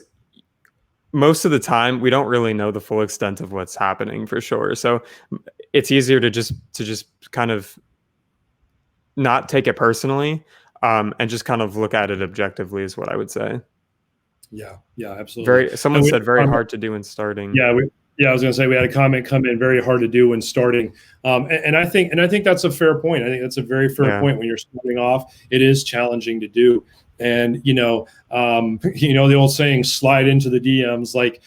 most of the time we don't really know the full extent of what's happening for sure. So it's easier to just kind of not take it personally, and just kind of look at it objectively is what I would say. Yeah, absolutely. Someone said very hard to do in starting. Yeah, I was going to say we had a comment come in, very hard to do when starting, and I think that's a fair point. I think that's a very fair point. When you're starting off, it is challenging to do. And the old saying, slide into the DMs. Like,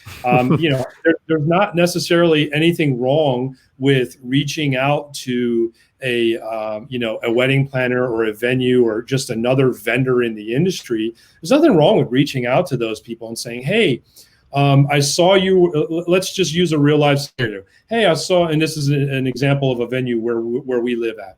there's not necessarily anything wrong with reaching out to a wedding planner or a venue or just another vendor in the industry. There's nothing wrong with reaching out to those people and saying, hey, I saw you. Let's just use a real life scenario. Hey, I saw, and this is an example of a venue where we live at.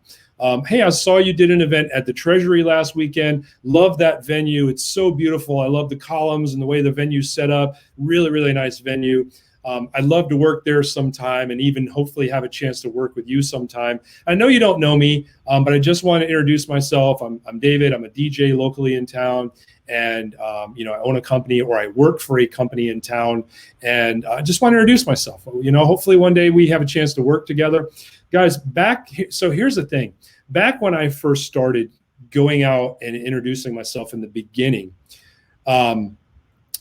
Hey, I saw you did an event at the Treasury last weekend. Love that venue. It's so beautiful. I love the columns and the way the venue's set up. Really, really nice venue. I'd love to work there sometime, and even hopefully have a chance to work with you sometime. I know you don't know me, but I just want to introduce myself. I'm David. I'm a DJ locally in town, and I own a company, or I work for a company in town, and I just want to introduce myself. Hopefully one day we have a chance to work together. Guys, so here's the thing. Back when I first started going out and introducing myself in the beginning,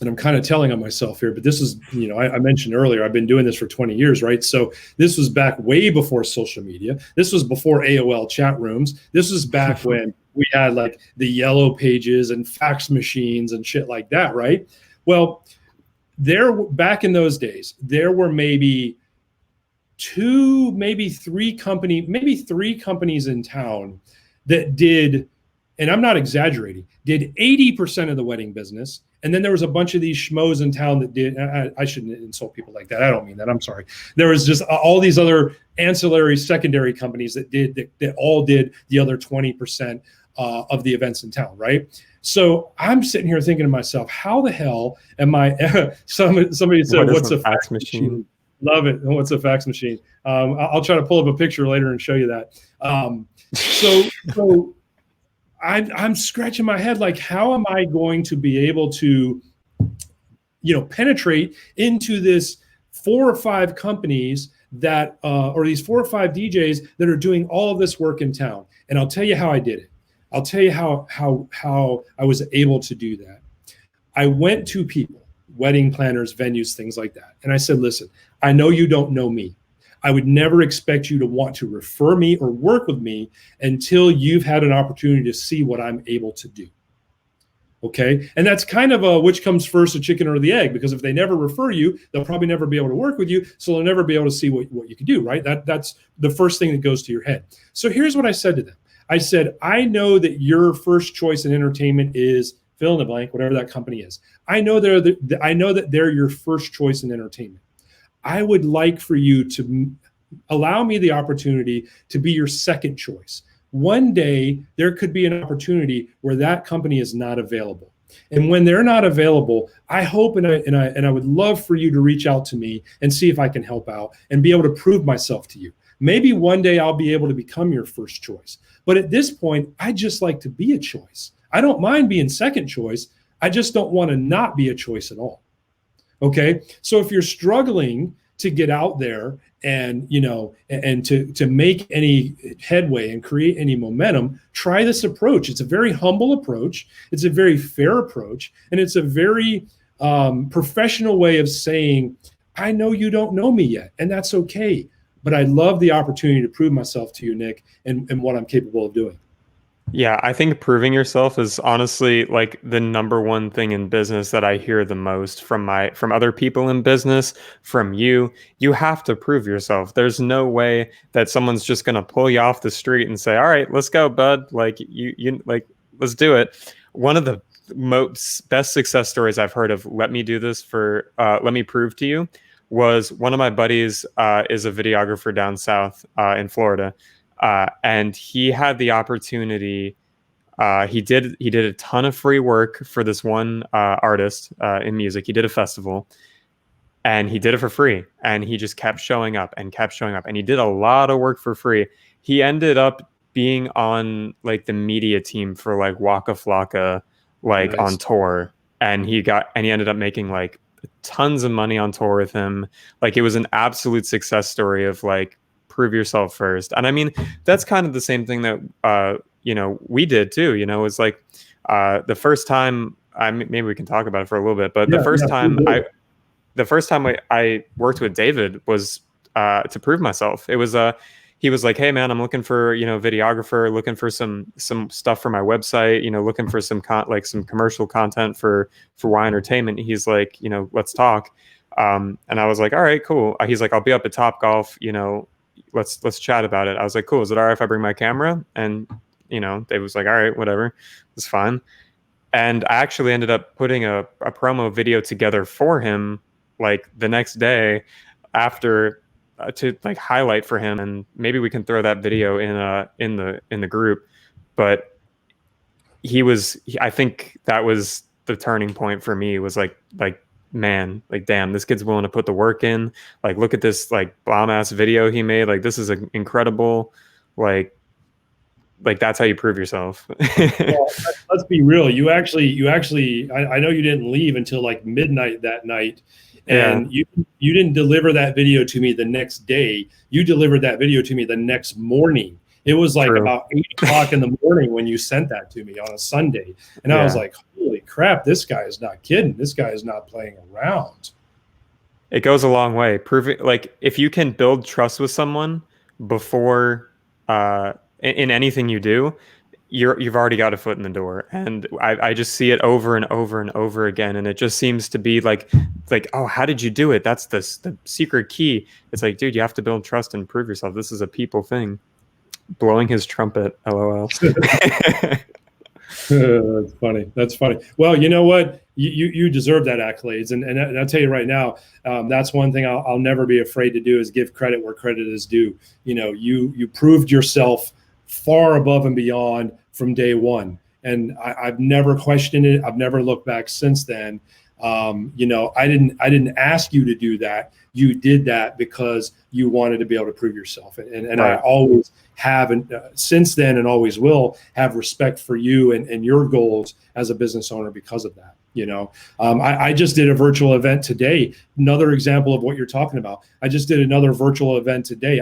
and I'm kind of telling on myself here, but this is, I mentioned earlier, I've been doing this for 20 years, right? So this was back way before social media. This was before AOL chat rooms. This was back when we had like the yellow pages and fax machines and shit like that, right? Well, back in those days, there were maybe three companies in town that did, and I'm not exaggerating, did 80% of the wedding business. And then there was a bunch of these schmoes in town that did, I shouldn't insult people like that. I don't mean that. I'm sorry. There was just all these other ancillary secondary companies that all did the other 20% of the events in town, right? So I'm sitting here thinking to myself, how the hell am I, somebody said, what's a fax machine? Love it. What's a fax machine? I'll try to pull up a picture later and show you that. So I'm scratching my head, like, how am I going to be able to, penetrate into this 4 or 5 companies that, or these 4 or 5 DJs that are doing all of this work in town? And I'll tell you how I did it. I'll tell you how I was able to do that. I went to people, wedding planners, venues, things like that. And I said, listen, I know you don't know me. I would never expect you to want to refer me or work with me until you've had an opportunity to see what I'm able to do. Okay. And that's kind of a which comes first, the chicken or the egg, because if they never refer you, they'll probably never be able to work with you. So they'll never be able to see what you can do, right? That's the first thing that goes to your head. So here's what I said to them. I said, I know that your first choice in entertainment is fill in the blank, whatever that company is. I know that they're your first choice in entertainment. I would like for you to allow me the opportunity to be your second choice. One day there could be an opportunity where that company is not available. And when they're not available, I hope and I would love for you to reach out to me and see if I can help out and be able to prove myself to you. Maybe one day I'll be able to become your first choice. But at this point, I just like to be a choice. I don't mind being second choice. I just don't want to not be a choice at all. Okay. So if you're struggling to get out there and, and to make any headway and create any momentum, try this approach. It's a very humble approach. It's a very fair approach. And it's a very professional way of saying, I know you don't know me yet, and that's okay. But I love the opportunity to prove myself to you, Nick, and what I'm capable of doing. Yeah, I think proving yourself is honestly like the number one thing in business that I hear the most from other people in business, from you. You have to prove yourself. There's no way that someone's just going to pull you off the street and say, "All right, let's go, bud. Like you like let's do it." One of the best success stories I've heard of let me do this for let me prove to you was one of my buddies is a videographer down south in Florida. And he had the opportunity. He did a ton of free work for this one artist in music. He did a festival, and he did it for free. And he just kept showing up and kept showing up. And he did a lot of work for free. He ended up being on like the media team for like Waka Flocka, like Nice. on tour. And he ended up making like tons of money on tour with him. Like it was an absolute success story of like, prove yourself first. And I mean, that's kind of the same thing that, we did too, it's like the first time maybe we can talk about it for a little bit, but the first time I worked with David was to prove myself. It was he was like, "Hey man, I'm looking for, videographer, looking for some stuff for my website, looking for some some commercial content for Y Entertainment." He's like, "Let's talk." And I was like, "All right, cool." He's like, "I'll be up at Top Golf, let's chat about it." I was like, "Cool. Is it all right if I bring my camera?" And, Dave was like, "All right, whatever. It's fine." And I actually ended up putting a promo video together for him, like the next day after to like highlight for him. And maybe we can throw that video in the group, but I think that was the turning point for me, was like, man, like, damn, this kid's willing to put the work in. Like, look at this like bomb ass video he made. Like, this is incredible. Like that's how you prove yourself. Well, let's be real. You actually, I know you didn't leave until like midnight that night, and you didn't deliver that video to me the next day. You delivered that video to me the next morning. It was like about 8 o'clock in the morning when you sent that to me on a Sunday. And I was like, holy crap, this guy is not kidding. This guy is not playing around. It goes a long way. Proving, like, if you can build trust with someone before in anything you do, you've already got a foot in the door. And I just see it over and over and over again. And it just seems to be like, oh, how did you do it? That's the secret key. It's like, dude, you have to build trust and prove yourself. This is a people thing. Blowing his trumpet, LOL. That's funny. That's funny. Well, you know what? You deserve that accolades, and I'll tell you right now, that's one thing I'll never be afraid to do, is give credit where credit is due. You proved yourself far above and beyond from day one, and I've never questioned it. I've never looked back since then. I didn't ask you to do that. You did that because you wanted to be able to prove yourself. And right. I always have, and since then, and always will have respect for you and your goals as a business owner because of that. I just did a virtual event today. Another example of what you're talking about. I just did another virtual event today.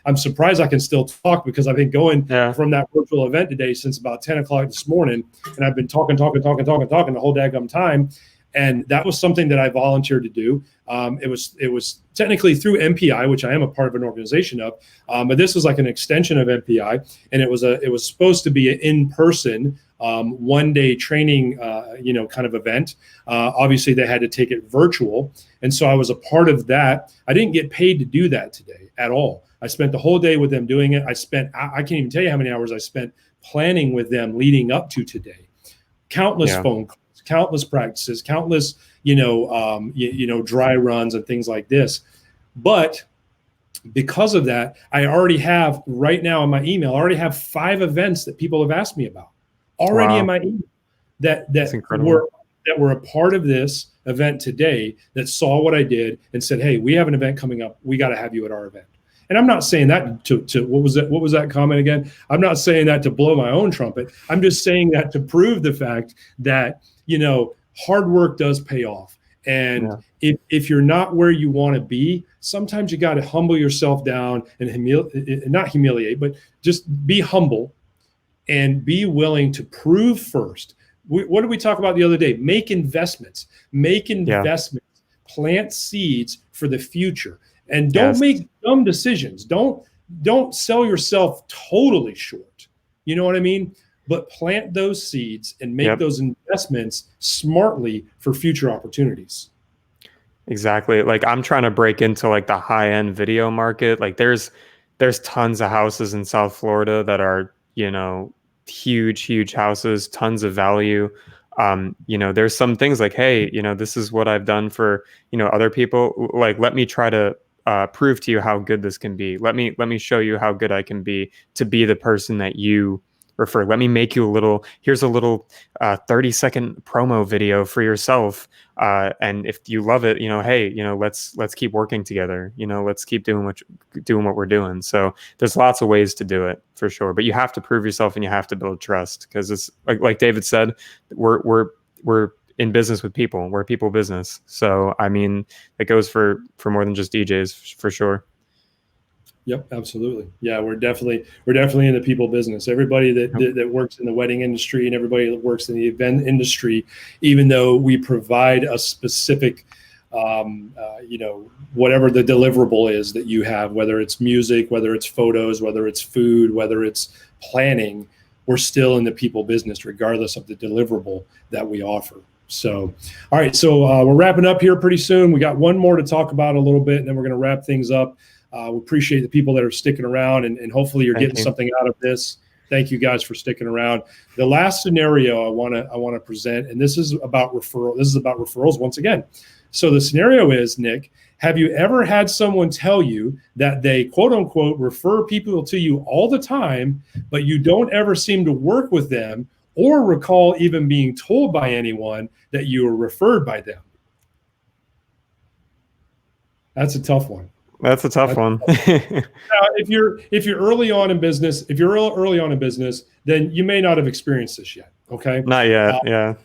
I'm surprised I can still talk, because I've been going from that virtual event today since about 10 o'clock this morning. And I've been talking the whole daggum time. And that was something that I volunteered to do. It was technically through MPI, which I am a part of an organization of, but this was like an extension of MPI, and it was supposed to be an in-person one-day training, kind of event. Obviously, they had to take it virtual. And so I was a part of that. I didn't get paid to do that today at all. I spent the whole day with them doing it. I can't even tell you how many hours I spent planning with them leading up to today. Countless phone calls, countless practices, countless, dry runs and things like this. But because of that, I already have right now in my email, I already have 5 events that people have asked me about already in my email that were a part of this event today, that saw what I did and said, hey, we have an event coming up. We got to have you at our event. And I'm not saying that to what was that comment again? I'm not saying that to blow my own trumpet. I'm just saying that to prove the fact that, hard work does pay off. And if you're not where you want to be, sometimes you got to humble yourself down and not humiliate, but just be humble and be willing to prove first. What did we talk about the other day? Make investments, plant seeds for the future. And don't make dumb decisions. Don't sell yourself totally short. You know what I mean? But plant those seeds and make those investments smartly for future opportunities. Exactly. Like, I'm trying to break into like the high-end video market. Like, there's tons of houses in South Florida that are, huge houses, tons of value. There's some things like, hey, this is what I've done for, other people. Like, let me try to prove to you how good this can be. Let me show you how good I can be to be the person that you refer. Let me make you here's a little 30-second promo video for yourself. And if you love it, hey, let's keep working together. Let's keep doing what we're doing. So there's lots of ways to do it for sure, but you have to prove yourself and you have to build trust, because it's like David said, we're in business with people. We're a people business. So, I mean, it goes for more than just DJs, for sure. Yep, absolutely. Yeah, we're definitely in the people business. Everybody that works in the wedding industry and everybody that works in the event industry, even though we provide a specific, whatever the deliverable is that you have, whether it's music, whether it's photos, whether it's food, whether it's planning, we're still in the people business, regardless of the deliverable that we offer. So, all right. So we're wrapping up here pretty soon. We got one more to talk about a little bit, and then we're going to wrap things up. We appreciate the people that are sticking around, and hopefully you're getting something out of this. Thank you guys for sticking around. The last scenario I want to present, and this is about referral. This is about referrals once again. So the scenario is, Nick, have you ever had someone tell you that they, quote unquote, refer people to you all the time, but you don't ever seem to work with them or recall even being told by anyone that you were referred by them? That's a tough one. That's a tough one. Now, if you're early on in business, then you may not have experienced this yet. Okay. Not yet. Yeah.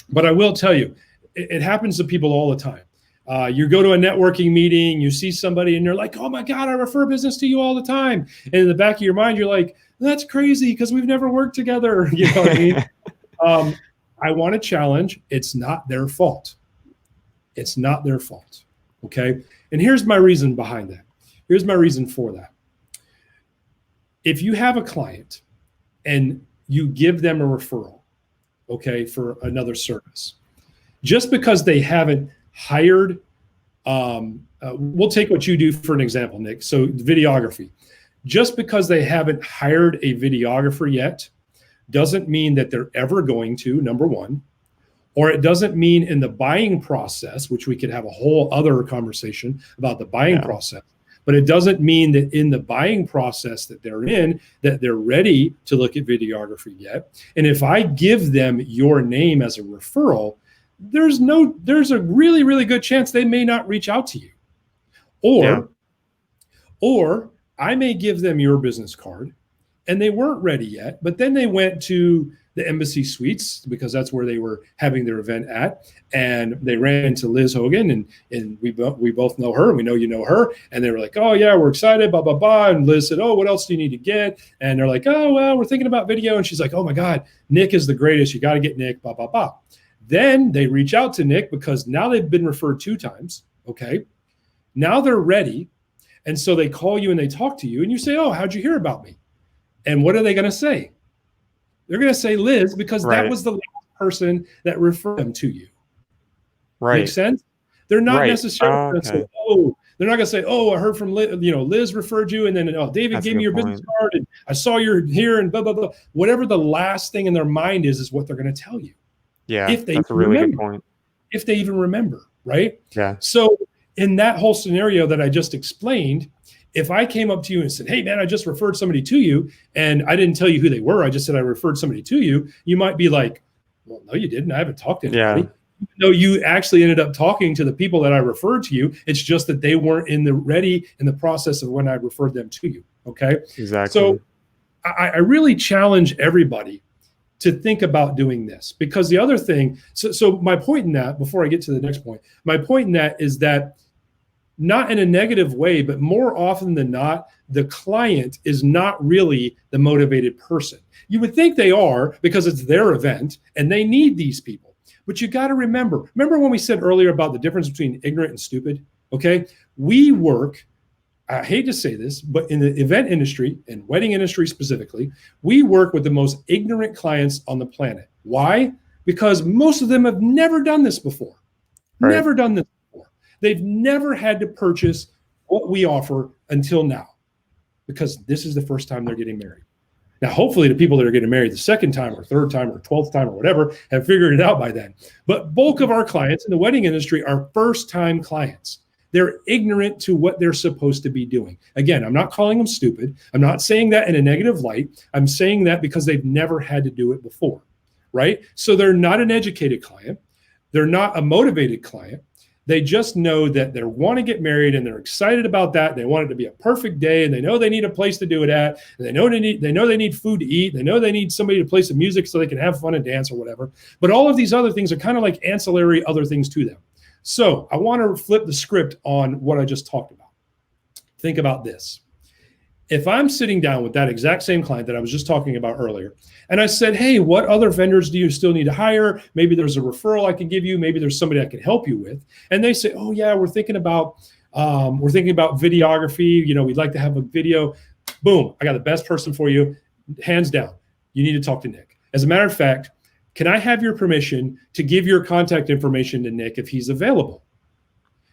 But I will tell you, it happens to people all the time. You go to a networking meeting, you see somebody and you're like, oh my God, I refer business to you all the time. And in the back of your mind, you're like, that's crazy because we've never worked together. You know what I mean? I want to challenge. It's not their fault. It's not their fault. Okay. And here's my reason behind that. Here's my reason for that. If you have a client and you give them a referral, okay, for another service, just because they haven't hired, we'll take what you do for an example, Nick. So videography, just because they haven't hired a videographer yet, doesn't mean that they're ever going to, number one. Or it doesn't mean in the buying process, which we could have a whole other conversation about the buying process, but it doesn't mean that in the buying process that they're in, that they're ready to look at videography yet. And if I give them your name as a referral, there's a really, really good chance they may not reach out to you. Or I may give them your business card and they weren't ready yet, but then they went to the Embassy Suites because that's where they were having their event at, and they ran into Liz Hogan, and we both know her, and we know you know her, and they were like, oh yeah, we're excited, blah blah blah, and Liz said, oh, what else do you need to get? And they're like, oh well, we're thinking about video, and she's like, oh my God, Nick is the greatest, you got to get Nick, blah blah blah. Then they reach out to Nick because now they've been referred 2 times. Okay, now they're ready, and so they call you and they talk to you, and you say, oh, how'd you hear about me? And what are they going to say? They're going to say Liz because that was the last person that referred them to you. Right. Make sense? They're not necessarily going to say, oh, they're not going to say, oh, I heard from Liz, Liz referred you, and then, oh, David gave me your business card, and I saw you're here, and blah, blah, blah. Whatever the last thing in their mind is what they're going to tell you. Yeah, if they that's a really good point. If they even remember, right? Yeah. So in that whole scenario that I just explained, if I came up to you and said, hey, man, I just referred somebody to you, and I didn't tell you who they were, I just said I referred somebody to you, you might be like, well, no, you didn't. I haven't talked to anybody. Yeah. No, you actually ended up talking to the people that I referred to you. It's just that they weren't in the process of when I referred them to you. Okay. Exactly. So I really challenge everybody to think about doing this, because the other thing, so my point in that, before I get to the next point, my point in that is that, not in a negative way, but more often than not, the client is not really the motivated person. You would think they are, because it's their event and they need these people. But you got to remember when we said earlier about the difference between ignorant and stupid? Okay. We work, I hate to say this, but in the event industry and wedding industry specifically, we work with the most ignorant clients on the planet. Why? Because most of them have never done this before. Right. Never done this before. They've never had to purchase what we offer until now, because this is the first time they're getting married. Now, hopefully the people that are getting married the second time or third time or 12th time or whatever have figured it out by then. But bulk of our clients in the wedding industry are first-time clients. They're ignorant to what they're supposed to be doing. Again, I'm not calling them stupid. I'm not saying that in a negative light. I'm saying that because they've never had to do it before, right? So they're not an educated client. They're not a motivated client. They just know that they want to get married and they're excited about that. They want it to be a perfect day, and they know they need a place to do it at. And they know they need food to eat. They know they need somebody to play some music so they can have fun and dance or whatever. But all of these other things are kind of like ancillary other things to them. So I want to flip the script on what I just talked about. Think about this. If I'm sitting down with that exact same client that I was just talking about earlier, and I said, hey, what other vendors do you still need to hire? Maybe there's a referral I can give you. Maybe there's somebody I can help you with. And they say, oh yeah, we're thinking about videography. We'd like to have a video. Boom, I got the best person for you. Hands down, you need to talk to Nick. As a matter of fact, can I have your permission to give your contact information to Nick if he's available?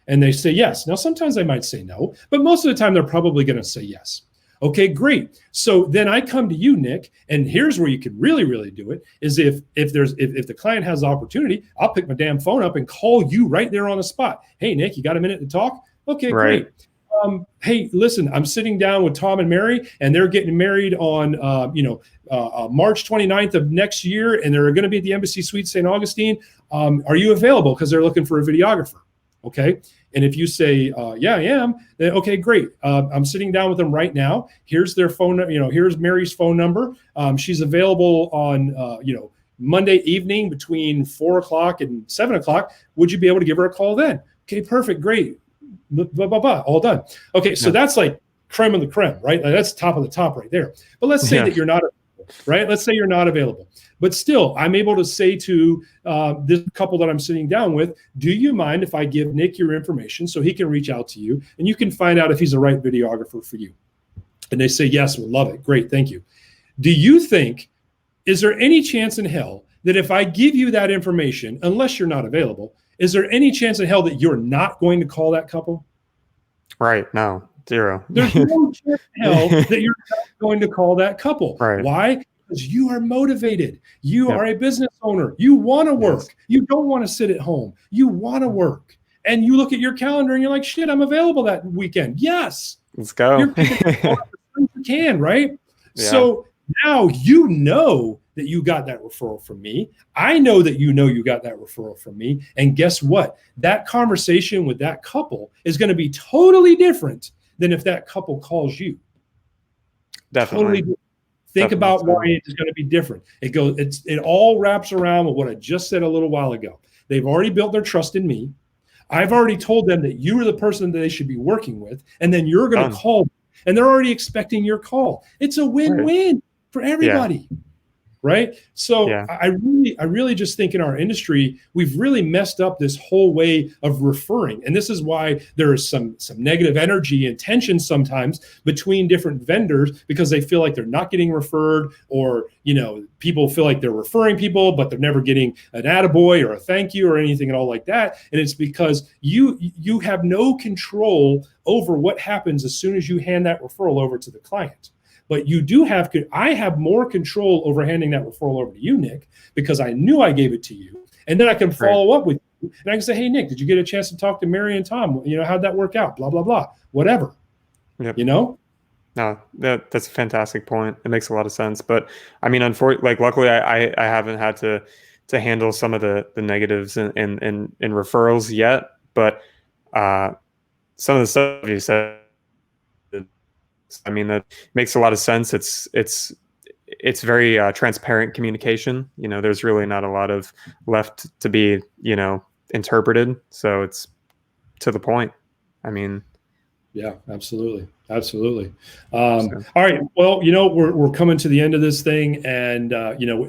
And they say yes. Now, sometimes they might say no, but most of the time they're probably going to say yes. Okay, great. So then I come to you, Nick, and here's where you can really, really do it, is if the client has the opportunity, I'll pick my damn phone up and call you right there on the spot. Hey, Nick, you got a minute to talk? Okay, great. Hey, listen, I'm sitting down with Tom and Mary, and they're getting married on, March 29th of next year, and they're going to be at the Embassy Suites St. Augustine. Are you available? Because they're looking for a videographer. Okay. And if you say, yeah, I am, then okay, great. I'm sitting down with them right now. Here's their phone, here's Mary's phone number. She's available on, Monday evening between 4 o'clock and 7 o'clock. Would you be able to give her a call then? Okay, perfect, great. Blah, blah, blah, all done. Okay, so that's like creme of the creme, right? Like that's top of the top right there. But let's say that you're not available, right? Let's say you're not available. But still, I'm able to say to this couple that I'm sitting down with, do you mind if I give Nick your information so he can reach out to you and you can find out if he's the right videographer for you? And they say, yes, we'll love it. Great, thank you. Do you think, is there any chance in hell that if I give you that information, unless you're not available, is there any chance in hell that you're not going to call that couple? Right, no, zero. There's no chance in hell that you're not going to call that couple. Right. Why? Because you are motivated. You are a business owner. You want to work. Yes. You don't want to sit at home. You want to work. And you look at your calendar and you're like, shit, I'm available that weekend. Yes. Let's go. You're you can, right? Yeah. So now you know that you got that referral from me. I know that you got that referral from me. And guess what? That conversation with that couple is going to be totally different than if that couple calls you. Definitely. Totally different. Think about why it's going to be different. It all wraps around with what I just said a little while ago. They've already built their trust in me. I've already told them that you are the person that they should be working with, and then you're going to call them, and they're already expecting your call. It's a win-win for everybody. right? So Yeah. I really just think in our industry, we've really messed up this whole way of referring. And this is why there is some negative energy and tension sometimes between different vendors, because they feel like they're not getting referred, or, people feel like they're referring people, but they're never getting an attaboy or a thank you or anything at all like that. And it's because you have no control over what happens as soon as you hand that referral over to the client. But you do have, I have more control over handing that referral over to you, Nick, because I knew I gave it to you. And then I can follow up with you. And I can say, hey, Nick, did you get a chance to talk to Mary and Tom? How'd that work out? Blah, blah, blah, whatever. Yep. No, that's a fantastic point. It makes a lot of sense. But I mean, unfortunately, luckily I haven't had to handle some of the negatives in referrals yet. But some of the stuff you said, I mean, that makes a lot of sense. It's very transparent communication. There's really not a lot of left to be, interpreted. So it's to the point. I mean, yeah, absolutely. All right. Well, we're coming to the end of this thing, and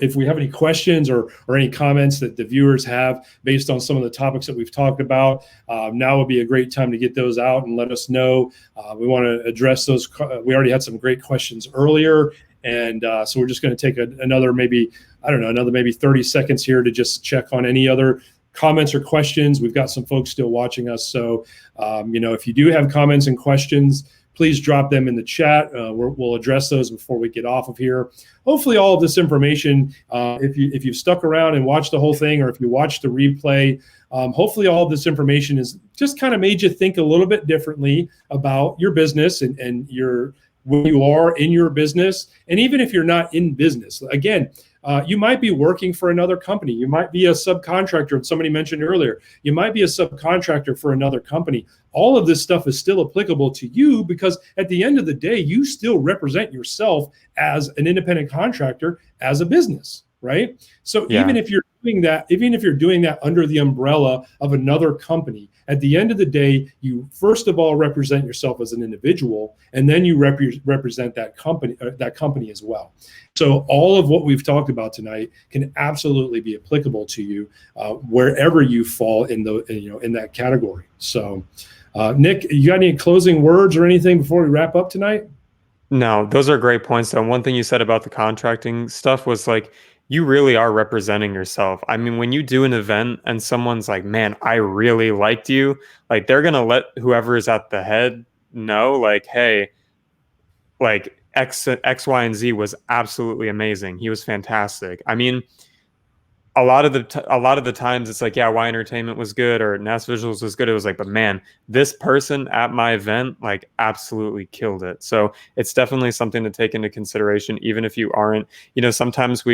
if we have any questions or any comments that the viewers have based on some of the topics that we've talked about, now would be a great time to get those out and let us know. We want to address those. We already had some great questions earlier, and so we're just going to take another maybe 30 seconds here to just check on any other comments or questions. We've got some folks still watching us, so if you do have comments and questions, please drop them in the chat. We'll address those before we get off of here. Hopefully all of this information, if you've stuck around and watched the whole thing, or if you watched the replay, hopefully all of this information has just kind of made you think a little bit differently about your business and where you are in your business. And even if you're not in business, again, you might be working for another company. You might be a subcontractor, and somebody mentioned earlier, you might be a subcontractor for another company. All of this stuff is still applicable to you, because at the end of the day, you still represent yourself as an independent contractor, as a business, right? So even if you're doing that under the umbrella of another company, at the end of the day, you first of all represent yourself as an individual, and then you represent that company as well. So all of what we've talked about tonight can absolutely be applicable to you wherever you fall in that category. So, Nick, you got any closing words or anything before we wrap up tonight? No, those are great points, though. One thing you said about the contracting stuff was like, you really are representing yourself. I mean, when you do an event and someone's like, man, I really liked you, like, they're going to let whoever is at the head know, like, hey, like X, Y, and Z was absolutely amazing. He was fantastic. I mean, a lot of the times it's like, yeah, Y Entertainment was good, or NAS Visuals was good. It was like, but man, this person at my event like absolutely killed it. So it's definitely something to take into consideration, even if you aren't. Sometimes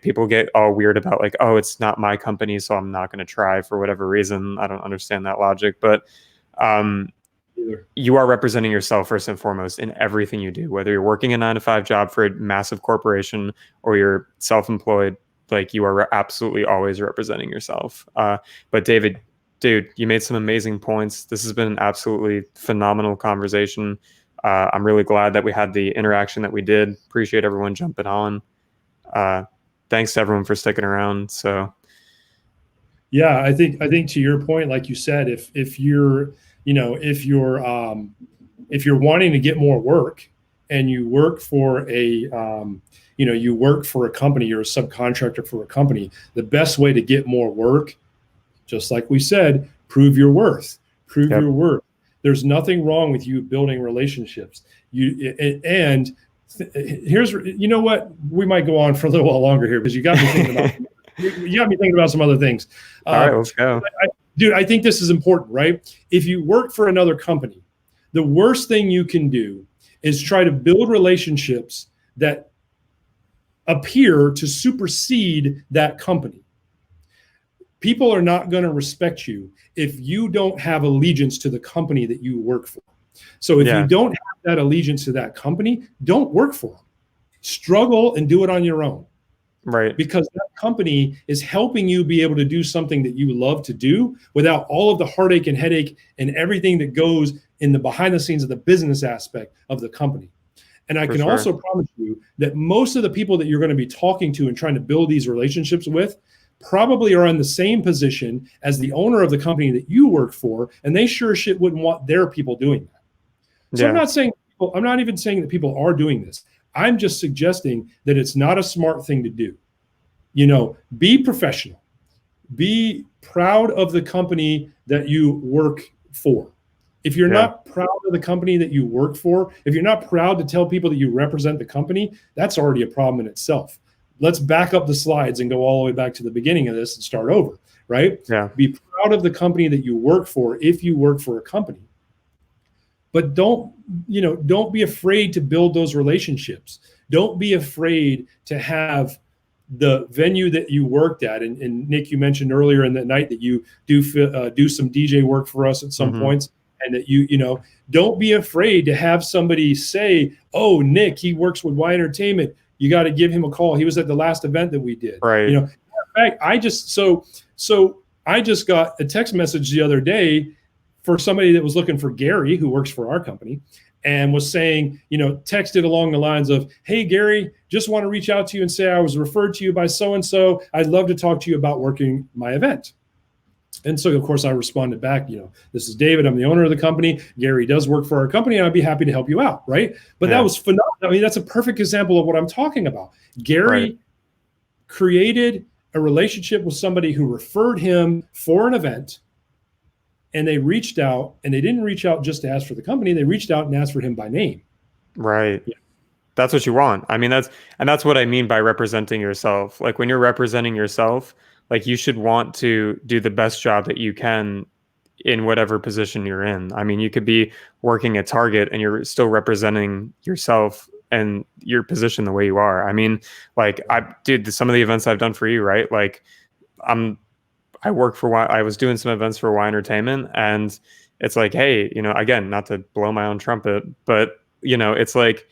people get all weird about like, oh, it's not my company, so I'm not going to try for whatever reason. I don't understand that logic, but you are representing yourself first and foremost in everything you do, whether you're working a 9-to-5 job for a massive corporation or you're self-employed. Like, you are absolutely always representing yourself. But David, dude, you made some amazing points. This has been an absolutely phenomenal conversation. I'm really glad that we had the interaction that we did. Appreciate everyone jumping on. Thanks to everyone for sticking around. So, yeah, I think to your point, like you said, if you're wanting to get more work and you work for a company, you're a subcontractor for a company, the best way to get more work, just like we said, prove your worth. Your worth. There's nothing wrong with you building relationships. Here's, what, we might go on for a little while longer here, because you got me thinking about some other things. All right, let's go. Dude, I think this is important, right? If you work for another company, the worst thing you can do is try to build relationships that appear to supersede that company. People are not going to respect you if you don't have allegiance to the company that you work for. So if you don't have that allegiance to that company, don't work for them. Struggle and do it on your own. Right. Because that company is helping you be able to do something that you love to do without all of the heartache and headache and everything that goes in the behind the scenes of the business aspect of the company. And I can also promise you that most of the people that you're going to be talking to and trying to build these relationships with probably are in the same position as the owner of the company that you work for, and they sure shit wouldn't want their people doing that. So I'm not even saying that people are doing this. I'm just suggesting that it's not a smart thing to do. Be professional. Be proud of the company that you work for. If you're not proud of the company that you work for, if you're not proud to tell people that you represent the company, that's already a problem in itself. Let's back up the slides and go all the way back to the beginning of this and start over, right? Yeah. Be proud of the company that you work for if you work for a company. But don't be afraid to build those relationships. Don't be afraid to have the venue that you worked at. And Nick, you mentioned earlier in the night that you do some DJ work for us at some points. And that don't be afraid to have somebody say, "Oh, Nick, he works with Y Entertainment. You got to give him a call. He was at the last event that we did." Right. In fact, I just got a text message the other day for somebody that was looking for Gary, who works for our company, and was saying, texted along the lines of, "Hey, Gary, just want to reach out to you and say I was referred to you by so-and-so. I'd love to talk to you about working my event." And so, of course, I responded back, "This is David. I'm the owner of the company. Gary does work for our company, and I'd be happy to help you out." Right. But that was phenomenal. I mean, that's a perfect example of what I'm talking about. Gary created a relationship with somebody who referred him for an event, and they reached out, and they didn't reach out just to ask for the company. They reached out and asked for him by name. Right. Yeah. That's what you want. I mean, that's what I mean by representing yourself. Like when you're representing yourself, like you should want to do the best job that you can in whatever position you're in. I mean, you could be working at Target and you're still representing yourself and your position the way you are. I mean, like some of the events I've done for you, right? Like I was doing some events for Y Entertainment, and it's like, hey, again, not to blow my own trumpet, but it's like,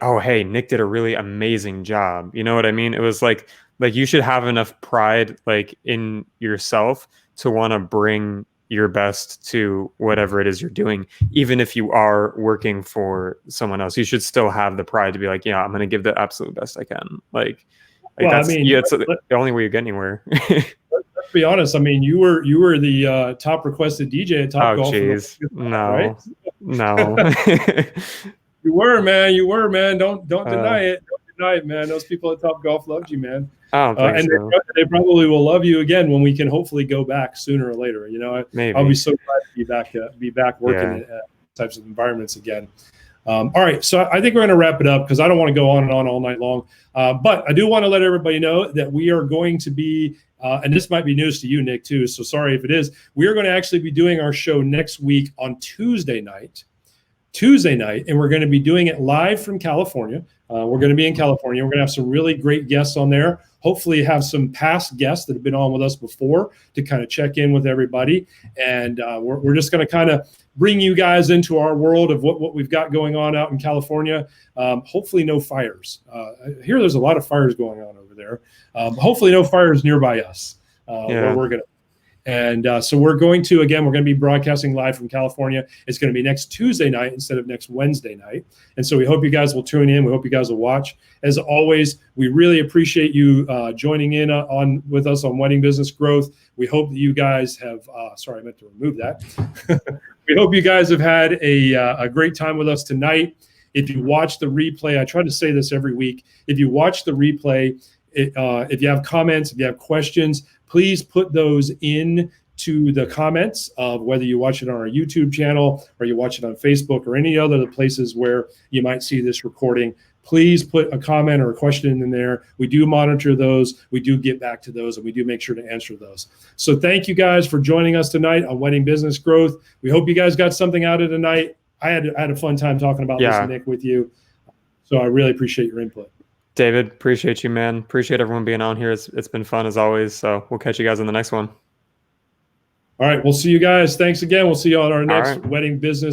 oh, hey, Nick did a really amazing job. You know what I mean? It was like you should have enough pride in yourself to want to bring your best to whatever it is you're doing. Even if you are working for someone else, you should still have the pride to be like, I'm going to give the absolute best I can. It's the only way you get anywhere. Let's be honest. I mean, you were the top requested DJ at Top Golf. Oh, jeez. No, right? No. You were, man. Don't deny it. Don't deny it, man. Those people at Top Golf loved you, man. I don't think so. They probably will love you again when we can hopefully go back sooner or later. Maybe. I'll be so glad to be back working in types of environments again. All right, so I think we're going to wrap it up because I don't want to go on and on all night long. But I do want to let everybody know that we are going to be, and this might be news to you, Nick, too, so sorry if it is. We are going to actually be doing our show next week on Tuesday night, and we're going to be doing it live from California. We're going to be in California. We're going to have some really great guests on there. Hopefully have some past guests that have been on with us before to kind of check in with everybody. And we're just going to kind of bring you guys into our world of what we've got going on out in California. Hopefully no fires. I hear there's a lot of fires going on over there. Hopefully no fires nearby us where we're going to. And so we're going to be broadcasting live from California. It's going to be next Tuesday night instead of next Wednesday night. And so we hope you guys will tune in. We hope you guys will watch. As always, we really appreciate you joining in with us on Wedding Business Growth. We hope that you guys have, sorry, I meant to remove that. We hope you guys have had a great time with us tonight. If you watch the replay, I try to say this every week. If you watch the replay, if you have comments, if you have questions, please put those in to the comments of whether you watch it on our YouTube channel or you watch it on Facebook or any other places where you might see this recording. Please put a comment or a question in there. We do monitor those. We do get back to those, and we do make sure to answer those. So thank you guys for joining us tonight on Wedding Business Growth. We hope you guys got something out of tonight. I had a fun time talking about this, Nick, with you. So I really appreciate your input. David, appreciate you, man. Appreciate everyone being on here. It's been fun as always. So we'll catch you guys in the next one. All right. We'll see you guys. Thanks again. We'll see you on our next Wedding Business